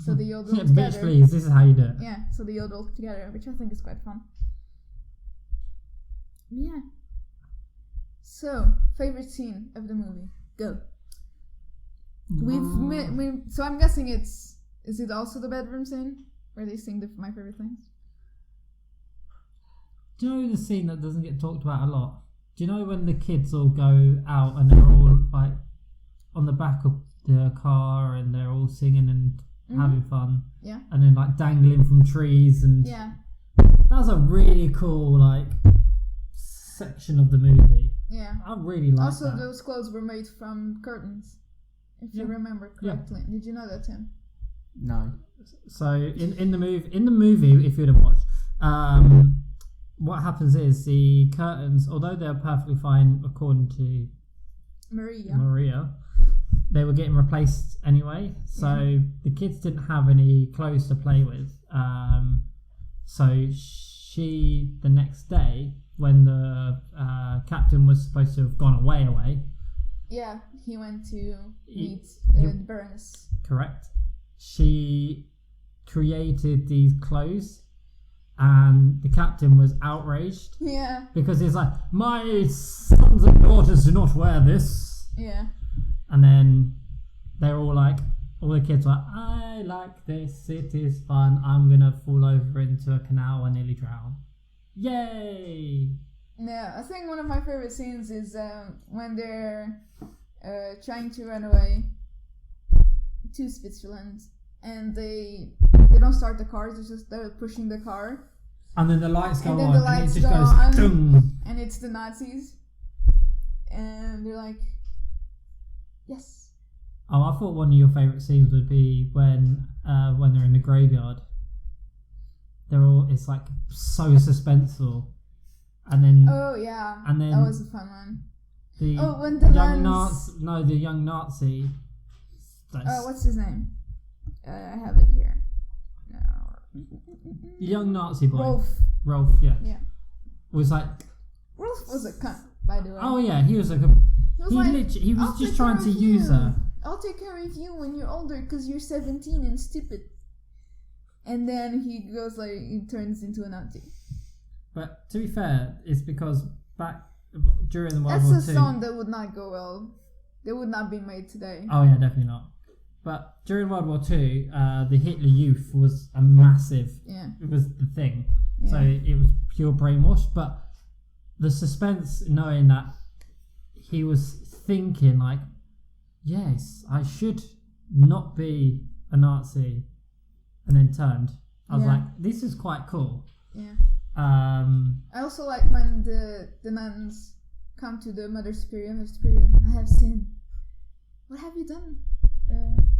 So they yodel together. Bitch, please, this is how you do it. Yeah, so they yodel together, which I think is quite fun. Yeah. So, favorite scene of the movie? Go. So I'm guessing is it also the bedroom scene where they sing My Favorite Things? Do you know the scene that doesn't get talked about a lot? Do you know when the kids all go out and they're all like on the back of the car and they're all singing and having fun? Yeah. And then like dangling from trees and yeah. That was a really cool like section of the movie. Yeah. I really liked also, that. Also, those clothes were made from curtains, if you remember correctly. Yeah. Did you know that, Tim? No. So in the movie, if you'd have watched, what happens is the curtains, although they're perfectly fine according to Maria, they were getting replaced anyway. So the kids didn't have any clothes to play with. So she, the next day, when the captain was supposed to have gone away. Yeah, he went to meet the Baroness. Correct. She created these clothes, and the captain was outraged. Yeah. Because he's like, my sons and daughters do not wear this. Yeah. And then they're all like, all the kids were like, I like this, it is fun, I'm gonna fall over into a canal and nearly drown. Yay! Yeah, I think one of my favorite scenes is when they're trying to run away to Switzerland, and they don't start the car, they're pushing the car. And then the lights go on, and it just goes doom. And it's the Nazis. And they're like, yes. Oh, I thought one of your favourite scenes would be when they're in the graveyard. It's like so suspenseful. And then that was a fun one. When the young Nazi. What's his name? I have it here. The young Nazi boy. Rolf, yeah. Yeah. Was like. Rolf was a cunt, by the way. Oh yeah, he was like he was just trying to use her. I'll take care of you when you're older, because you're 17 and stupid. And then he turns into a Nazi. But to be fair, it's because back during the World War II... That's a song that would not go well. They would not be made today. Oh yeah, definitely not. But during World War II, the Hitler Youth was a massive. Yeah. It was the thing. Yeah. So it was pure brainwash. But the suspense, knowing that he was thinking like, yes, I should not be a Nazi, and then turned. I was like, this is quite cool. Yeah. I also like when the nuns come to the Mother Superior. Mother Superior, I have sinned. What have you done,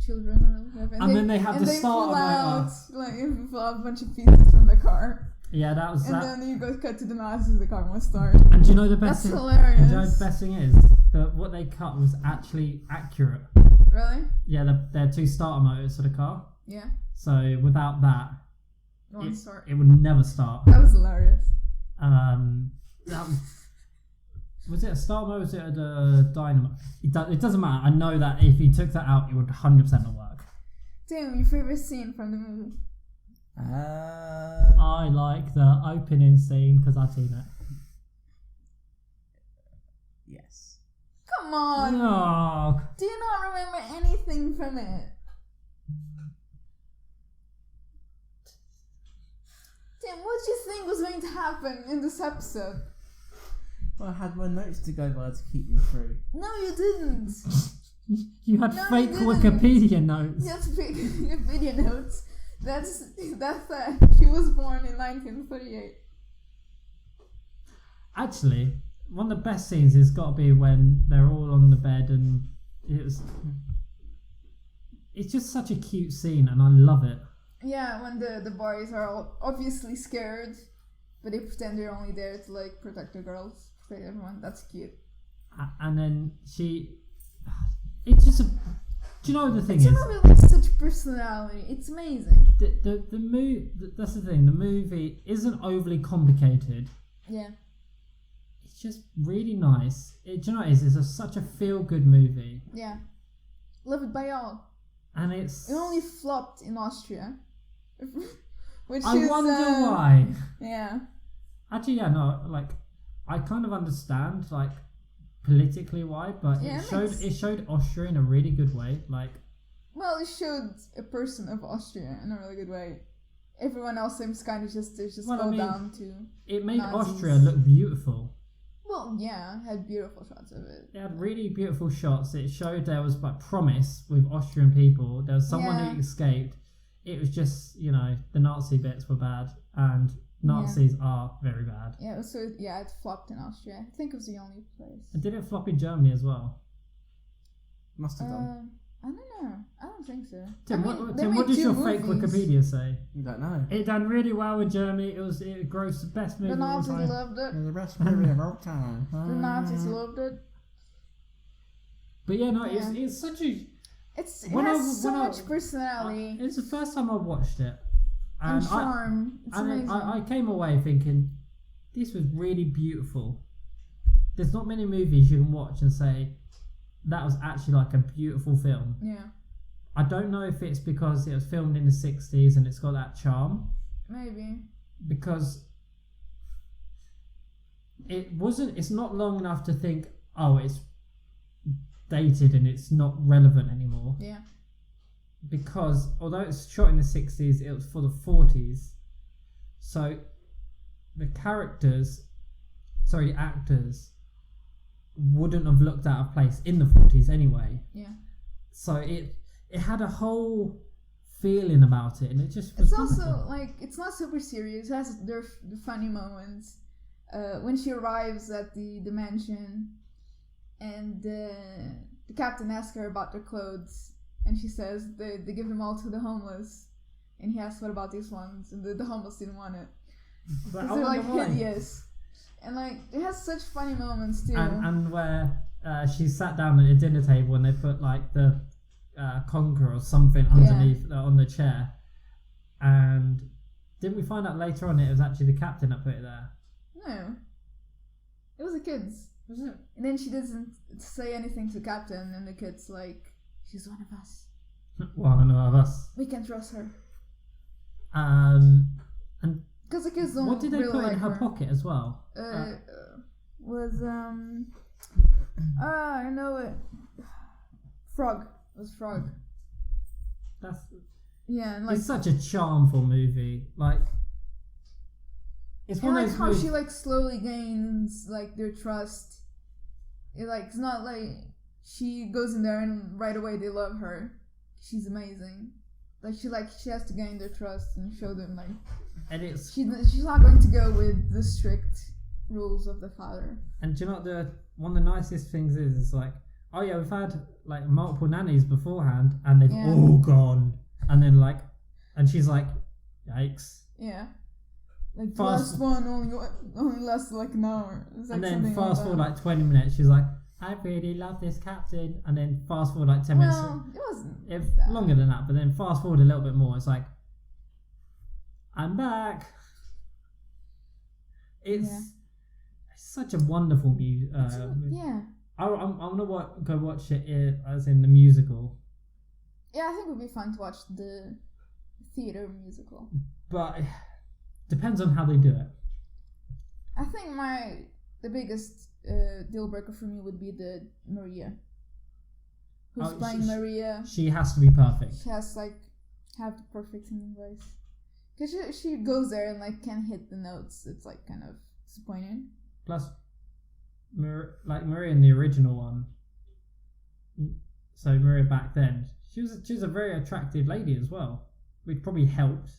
children? And then they have the start pull of out, pull out a bunch of pieces from the car. Yeah, that was. And then you go cut to the Nazis. The car won't start. And do you know the best? That's hilarious. And do you know the best thing is that what they cut was actually accurate. Really? Yeah, they're two starter motors for the car. Yeah. So without that, it would never start. That was hilarious. That was it a starter motor? Was it a dynamo? It doesn't matter. I know that if you took that out, it would 100% not work. Damn, your favorite scene from the movie? I like the opening scene because I've seen it. Yes. Come on! Oh. Do you not remember anything from it? Damn, what do you think was going to happen in this episode? Well, I had my notes to go by to keep me through. No, you didn't. You had fake you didn't. Wikipedia notes. You had fake Wikipedia notes. That's that. She was born in 1938. Actually, one of the best scenes has got to be when they're all on the bed and it's just such a cute scene and I love it. Yeah, when the boys are all obviously scared, but they pretend they're only there to like protect the girls, protect everyone. That's cute. And then it's just do you know what the thing it's is? It's a movie with such personality. It's amazing. The movie, that's the thing, the movie isn't overly complicated. Yeah. It's just really nice. Do you know what it is? It's such a feel-good movie. Yeah. Love it by all. And it only flopped in Austria. Which I wonder why. Yeah. Actually, yeah, no, like, I kind of understand, like, politically why, but it showed Austria in a really good way. Like, well, it showed a person of Austria in a really good way. Everyone else seems kind of just down to. It made Nazis. Austria look beautiful. Well, yeah, it had beautiful shots of it. It had really beautiful shots. It showed there was like promise with Austrian people. There was someone who escaped. It was just, the Nazi bits were bad, and Nazis are very bad. Yeah, so it flopped in Austria. I think it was the only place. And did it flop in Germany as well? Must have done. I don't know. I don't think so. Tim, what does your fake Wikipedia say? I don't know. It done really well in Germany. It grossed the best movie The of all Nazis time. loved it. The best movie of all time. The Nazis loved it. But yeah, no, it's such a... It has so much personality. It's the first time I watched it. And charm. It's amazing. I came away thinking, this was really beautiful. There's not many movies you can watch and say, that was actually like a beautiful film. Yeah. I don't know if it's because it was filmed in the 60s and it's got that charm. Maybe. Because it's not long enough to think, oh, it's dated and it's not relevant anymore. Yeah. Because although it's shot in the 60s, it was for the 40s. So the actors wouldn't have looked out of place in the 40s anyway. Yeah. So it had a whole feeling about it, and it just was wonderful. Also like, it's not super serious. It has the funny moments. When she arrives at the mansion and the captain asks her about their clothes, and she says they give them all to the homeless, and he asks what about these ones, and the homeless didn't want it because they're like hideous. And like, it has such funny moments too. And where she sat down at a dinner table and they put like the conker or something underneath on the chair. And didn't we find out later on it was actually the captain that put it there? No. It was the kids. Was it? And then she doesn't say anything to the captain, and the kid's like, she's one of us. One of us. We can trust her. And because the kids don't. What did they really put like in her pocket as well? I know it. Frog. It was frog. That's Yeah, and like it's such a charmful movie. Like it's one and of like those how movies. she like slowly gains like their trust. It's not like she goes in there and right away they love her. She's amazing. She has to gain their trust and show them like And it's she's not going to go with the strict rules of the father. and do you know what one of the nicest things is like, oh yeah, we've had like multiple nannies beforehand and they've all gone, and then like, and she's like, yikes. Yeah. Like the Fast- last one only lasted like an hour. It's like And then something fast like forward that. like 20 minutes, she's like, I really love this captain. And then fast forward like 10 minutes. Well, it wasn't If that. longer than that, but then fast forward a little bit more, it's like, I'm back. It's such a wonderful movie. Yeah. I'm gonna go watch it as in the musical, Yeah, I think it would be fun to watch the theater musical. but it depends on how they do it. I think the biggest deal breaker for me would be the Maria. Who's playing Maria? She has to be perfect. She has have the perfect singing voice. Because she goes there and can't hit the notes. It's kind of disappointing. Plus, Maria in the original one. So Maria back then, she was a very attractive lady as well, which probably helped.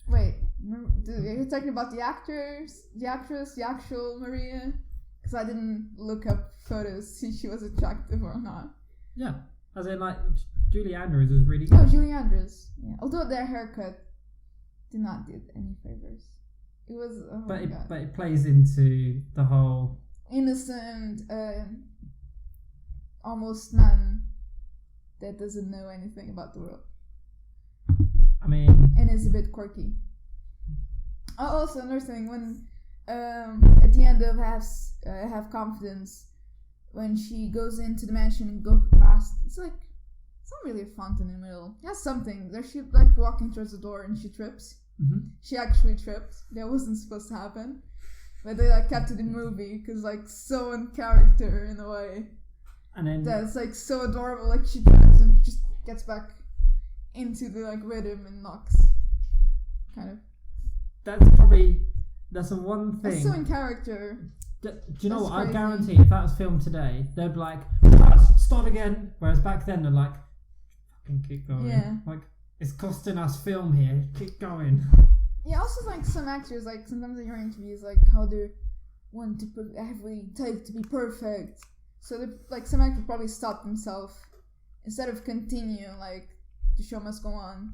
Wait, are you talking about the actress, the actual Maria? Because I didn't look up photos to see if she was attractive or not. Yeah, as in Julie Andrews was really Oh, good. Julie Andrews. Yeah. Although their haircut did not do any favors. It was But it plays into the whole innocent, almost nun that doesn't know anything about the world. I mean, And is a bit quirky. Also, another thing, when at the end of Have Confidence, when she goes into the mansion and go past, it's not really a fountain in the middle. It has something. There she walking towards the door and she trips. mm-hmm. She actually tripped. That wasn't supposed to happen. But they kept it in the movie because so in character in a way. And then That's so adorable. She trips and just gets back into the rhythm and knocks. Kind of. that's the one thing. That's so in character. Do you know That's what? I crazy. guarantee if that was filmed today, they'd be like, start again. Whereas back then, they're like, fucking keep going. Yeah. It's costing us film here. Keep going. Yeah, also some actors sometimes in your interviews how they want to every take to be perfect. So some actors probably stop themselves instead of continue the show must go on.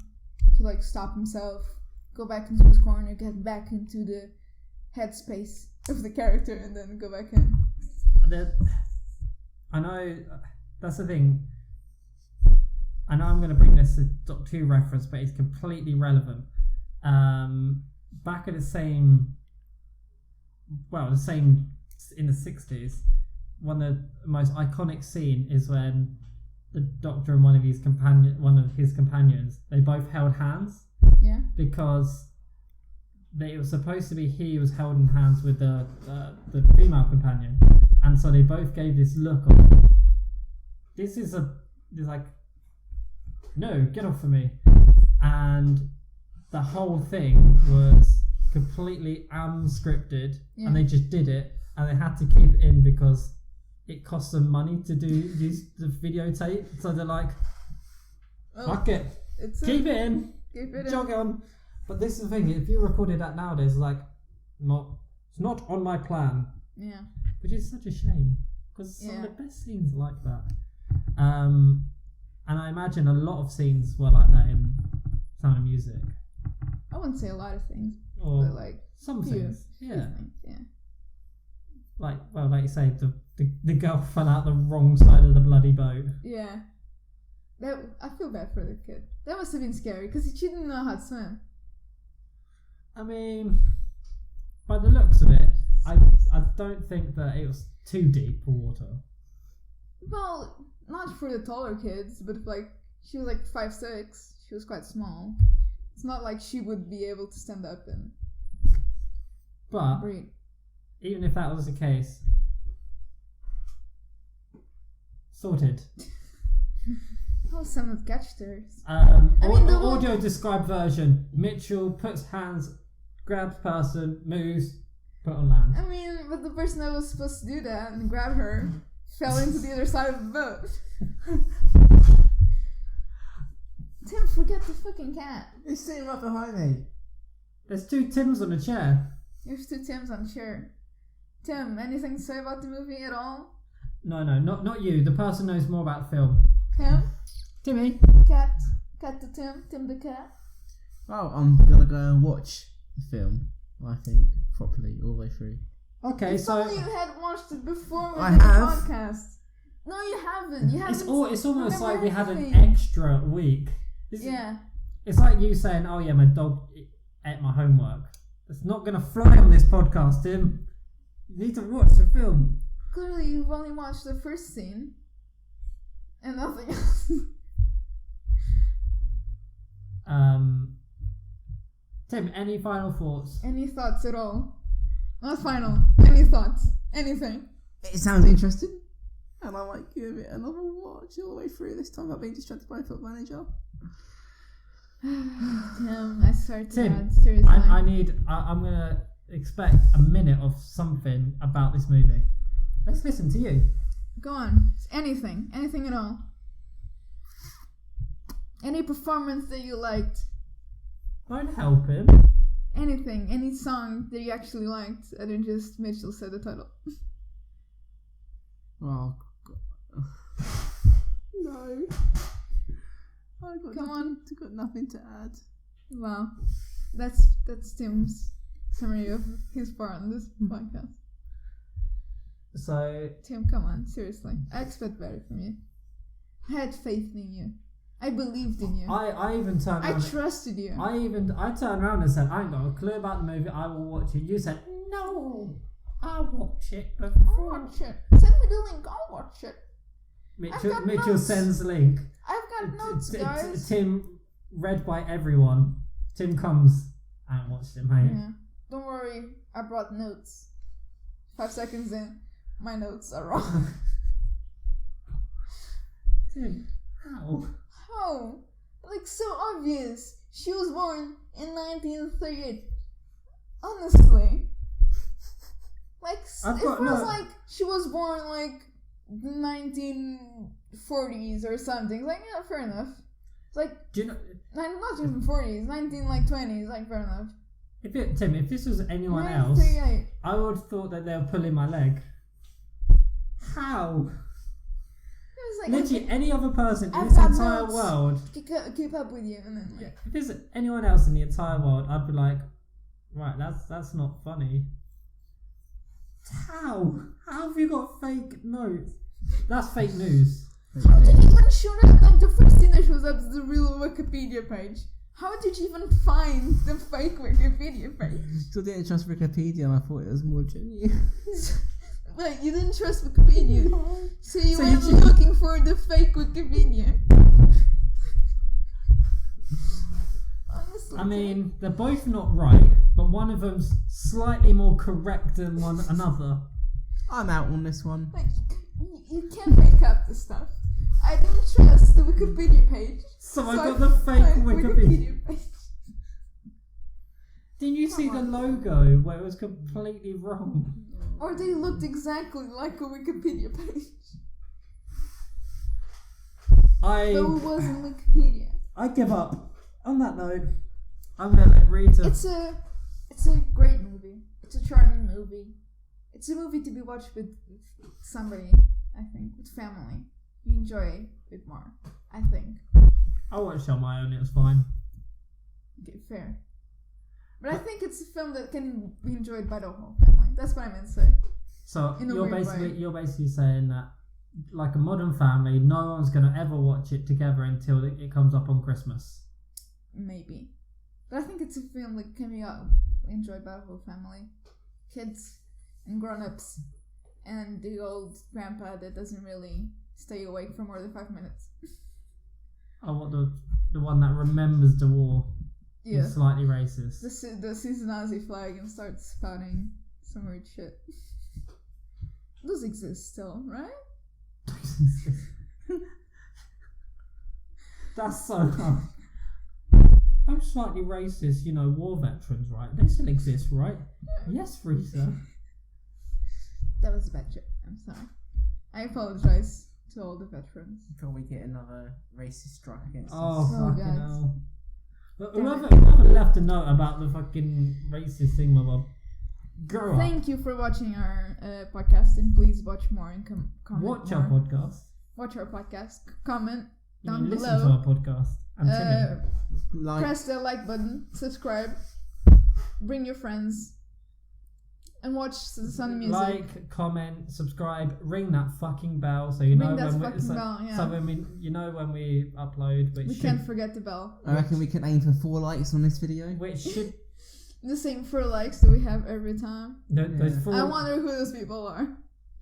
He stop himself, go back into his corner, get back into the headspace of the character, and then go back in. I know that's the thing. I know I'm going to bring this to Doctor Who reference, but it's completely relevant. Back at the same in the 60s, one of the most iconic scene is when the Doctor and one of his companions, they both held hands. Yeah. Because it was supposed to be he was holding hands with the female companion, and so they both gave this look of no, get off of me, and the whole thing was completely unscripted, and they just did it, and they had to keep it in because it cost them money to use the videotape, so they're like, fuck it, keep it in. Jog on. But this is the thing, if you recorded that nowadays, it's not on my plan. Yeah. Which is such a shame, because some of the best scenes are like that. And I imagine a lot of scenes were like that in Sound of Music. I wouldn't say a lot of things, Or but some few things. few Yeah. things, yeah. Like you say, the girl fell out the wrong side of the bloody boat. Yeah. I feel bad for the kid. That must have been scary because she didn't know how to swim. I mean, by the looks of it, I don't think that it was too deep for water. Well, not for the taller kids, but if she was 5'6", she was quite small. It's not like she would be able to stand up and But breathe. even if that was the case, sorted. Oh, some of the catchers. The audio described version. Mitchell puts hands, grabs person, moves, put on land. I mean, but the person that was supposed to do that and grab her fell into the other side of the boat. Tim, forget the fucking cat. It's sitting right behind me. There's 2 Tims on a chair. There's 2 Tims on a chair. Tim, anything to say about the movie at all? No, not you. The person knows more about film. Tim? Timmy. Cat to Tim. Tim the cat. Well, I'm gonna go and watch the film, I think, properly, all the way through. Okay, if only you had watched it before we I did the have. podcast. No, you haven't. You haven't. It's almost like we had an anything. extra week. Yeah. It's like you saying, oh yeah, my dog ate my homework. It's not going to fly on this podcast, Tim. You need to watch the film. Clearly, you've only watched the first scene. And nothing else. Tim, any final thoughts? Any thoughts at all? Not final. Any thoughts? Anything? It sounds interesting, and I might give it another watch all the way through this time. I've been distracted by Foot Manager. Tim, I swear to Tim, God, seriously. I'm going to expect a minute of something about this movie. Let's listen to you. Go on. Anything. Anything at all. Any performance that you liked. Don't help him. Anything. Any song that you actually liked. Other than just Mitchell said the title. Oh, God. No. Come on. I've got nothing to add. Wow. That's Tim's summary of his part on this podcast. So, Tim, come on. Seriously. I expect better from you. I had faith in you. I believed in you. I even turned around. I trusted you. I turned around and said, I ain't got a clue about the movie, I will watch it. You said, no, I'll watch it I'll before. watch it. Send me the link. I'll watch it. Mitchell notes. sends link. I've got notes, guys. Tim, read by everyone. Tim comes and watched it, mate. Yeah. Don't worry. I brought notes. 5 seconds in. My notes are wrong. Tim, how? How? Like, so obvious. She was born in 1938. Honestly. Like, it feels like she was born, like, 1940s or something. Like, yeah, fair enough. It's like, do you know, not even 40s, 1920s, like, fair enough. Tim, if this was anyone else, I would have thought that they were pulling my leg. How? Like, literally any other person in I've this got entire notes. world. Keep up with you, and then like, If there's anyone else in the entire world, I'd be like, right, that's not funny. How? How have you got fake notes? That's fake news. How did you even show up? Like, the first thing that shows up is the real Wikipedia page. How did you even find the fake Wikipedia page? Still didn't trust Wikipedia, and I thought it was more genuine. Like, you didn't trust Wikipedia, so you went looking for the fake Wikipedia. Honestly, I mean, they're both not right, but one of them's slightly more correct than one another. I'm out on this one. like, you can't make up the stuff. I didn't trust the Wikipedia page, So I got the fake Wikipedia. page. Didn't you see the logo where it was completely wrong? Or they looked exactly like a Wikipedia page. But it wasn't Wikipedia. I give up. On that note, I'm gonna let Rita. It's a great movie. It's a charming movie. It's a movie to be watched with somebody, I think, with family. You enjoy it more, I think. I watched it on my own, it was fine. Okay, fair. But I think it's a film that can be enjoyed by the whole family. That's what I meant to say. So In a you're weird basically saying that, like a modern family, no one's gonna ever watch it together until it comes up on Christmas. Maybe. But I think it's a film that can be enjoyed by the whole family. Kids and grown-ups. And the old grandpa that doesn't really stay awake for more than 5 minutes. I want the one that remembers the war. Yeah. He's slightly racist. The sees the Nazi flag and starts spouting some weird shit. Those exist still, right? That's so hard. I'm slightly racist, war veterans, right? They still exist, right? Yes, Rita. That was a bad joke. I'm sorry. I apologize to all the veterans. Before we get another racist strike against Oh, us. fucking God. hell. But Damn whoever left a note about the fucking racist thing, Bob, grow up. Thank you for watching our podcast, and please watch more and comment Watch more. our podcast. Watch our podcast. Comment You down mean listen below. to our podcast. And Timmy. Like, Press the like button. Subscribe. Bring your friends. And watch the Sun Music. Like, comment, subscribe, ring that fucking bell so you know Ring that when fucking we bell, yeah. so when we upload, which We can't forget the bell. I reckon we can aim for 4 likes on this video. which should The same 4 likes that we have every time. those 4. I wonder who those people are.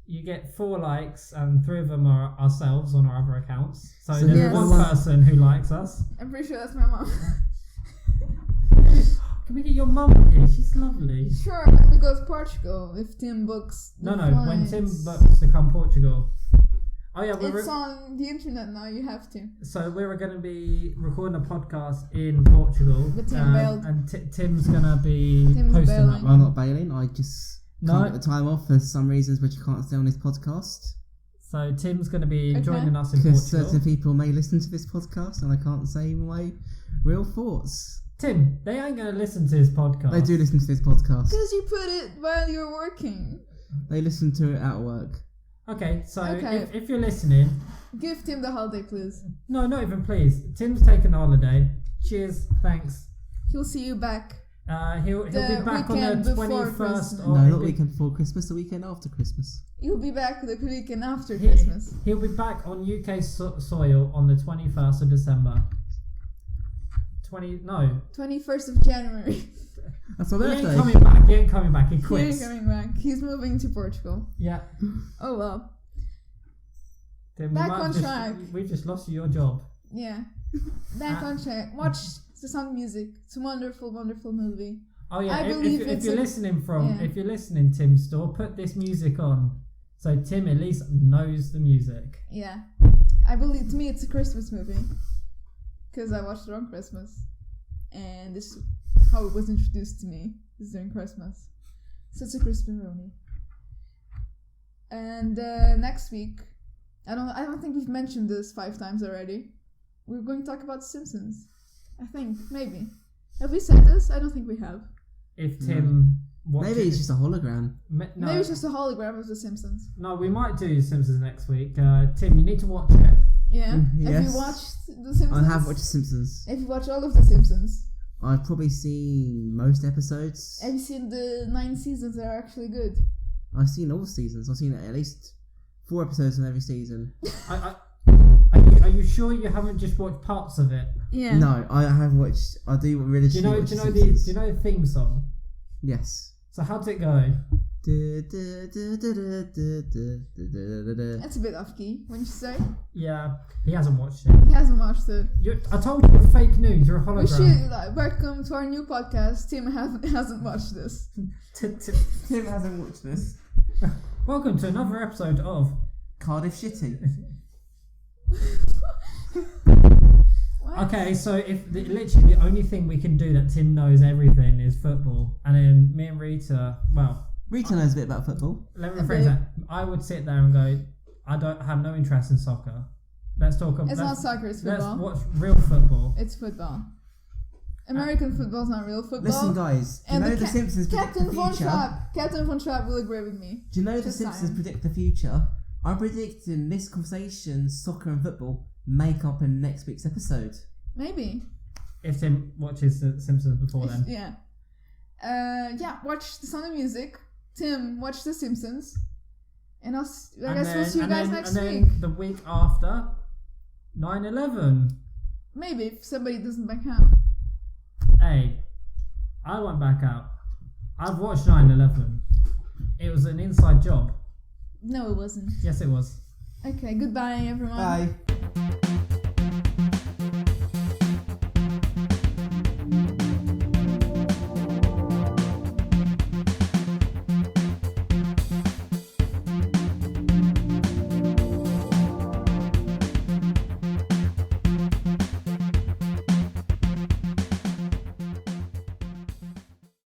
You get 4 likes and 3 of them are ourselves on our other accounts. So So there's yes. one person who likes us. I'm pretty sure that's my mom. Can we get your mum here? She's lovely. Sure, we go to Portugal if Tim books. The No, when Tim flights. books to come Portugal. Oh yeah, It's on the internet now. You have to. so we're going to be recording a podcast in Portugal, But Tim bailed. and Tim's going to be Tim's hosting bailing. that I'm one. not bailing, I just No. can't get the time off for some reasons which you can't say on this podcast. So Tim's going to be Okay. joining us in Because Portugal. certain people may listen to this podcast and I can't say my real thoughts. Tim, they ain't going to listen to his podcast. They do listen to this podcast. Because you put it while you're working. They listen to it at work. Okay, so Okay. If you're listening, Give Tim the holiday, please. no, not even please. Tim's taking a holiday. Cheers, thanks. He'll see you back. He'll be The back on weekend the before 21st. Christmas. Or No, he'll not be- weekend before Christmas, the weekend after Christmas. You'll be back the weekend after He- Christmas. He'll be back on UK soil on the 21st of December. 21st of January. That's my He ain't birthday. coming back. He ain't coming back. He He ain't quits. coming back. He's moving to Portugal. Yeah. Oh well. Then we Back might on just- track. We've just lost your job. Yeah. Back on track. Watch The Sound of Music. It's a wonderful, wonderful movie. Oh yeah. I If believe if it's you're a- listening yeah. if you're listening, Tim Store, put this music on, so Tim at least knows the music. Yeah. I believe, to me, it's a Christmas movie. Because I watched it on Christmas. And this is how it was introduced to me. Is during Christmas. So it's a Christmas movie. And next week, I don't think we've mentioned this 5 times already. We're going to talk about Simpsons. I think, maybe. Have we said this? I don't think we have. If Tim watches, Maybe it's just a hologram. no, Maybe it's just a hologram of The Simpsons. no, we might do Simpsons next week. Tim, you need to watch it. Yeah? Have Yes. you watched The Simpsons? I have watched The Simpsons. Have you watched all of The Simpsons? I've probably seen most episodes. Have you seen the 9 seasons that are actually good? I've seen all seasons. I've seen at least 4 episodes in every season. Are you sure you haven't just watched parts of it? Yeah. No, I have watched. I do really. Do you know watch the Simpsons. theme song? Yes. So how does it go? That's a bit off key, wouldn't you say? Yeah, he hasn't watched it. He hasn't watched it. I told you, you're fake news. You're a We hologram. should, welcome to our new podcast. Tim hasn't watched this. Tim hasn't watched this. Welcome to another episode of Cardiff Shitty. What? Okay, so literally the only thing we can do that Tim knows everything is football, and then me and Rita, well, Rita knows a bit about football. let me A rephrase bit. that. I would sit there and go, I don't have no interest in soccer. Let's talk about. It's not soccer, it's Let's football. watch real football. It's football. American football's not real football. Listen, guys. Do you And know the Simpsons predict the Captain Von future? Trapp. Captain Von Trapp will agree with me. Do you know the Just Simpsons saying. predict the future? I'm predicting this conversation, soccer and football, make up in next week's episode. Maybe. If Tim watches The Simpsons before then. Yeah. Yeah, watch The Sound of Music. Tim, watch The Simpsons. And I guess we'll see you guys next and week. then the week after, 9/11. Maybe, if somebody doesn't back out. Hey, I went back out. I've watched 9/11. It was an inside job. No, it wasn't. Yes, it was. Okay, goodbye, everyone. Bye.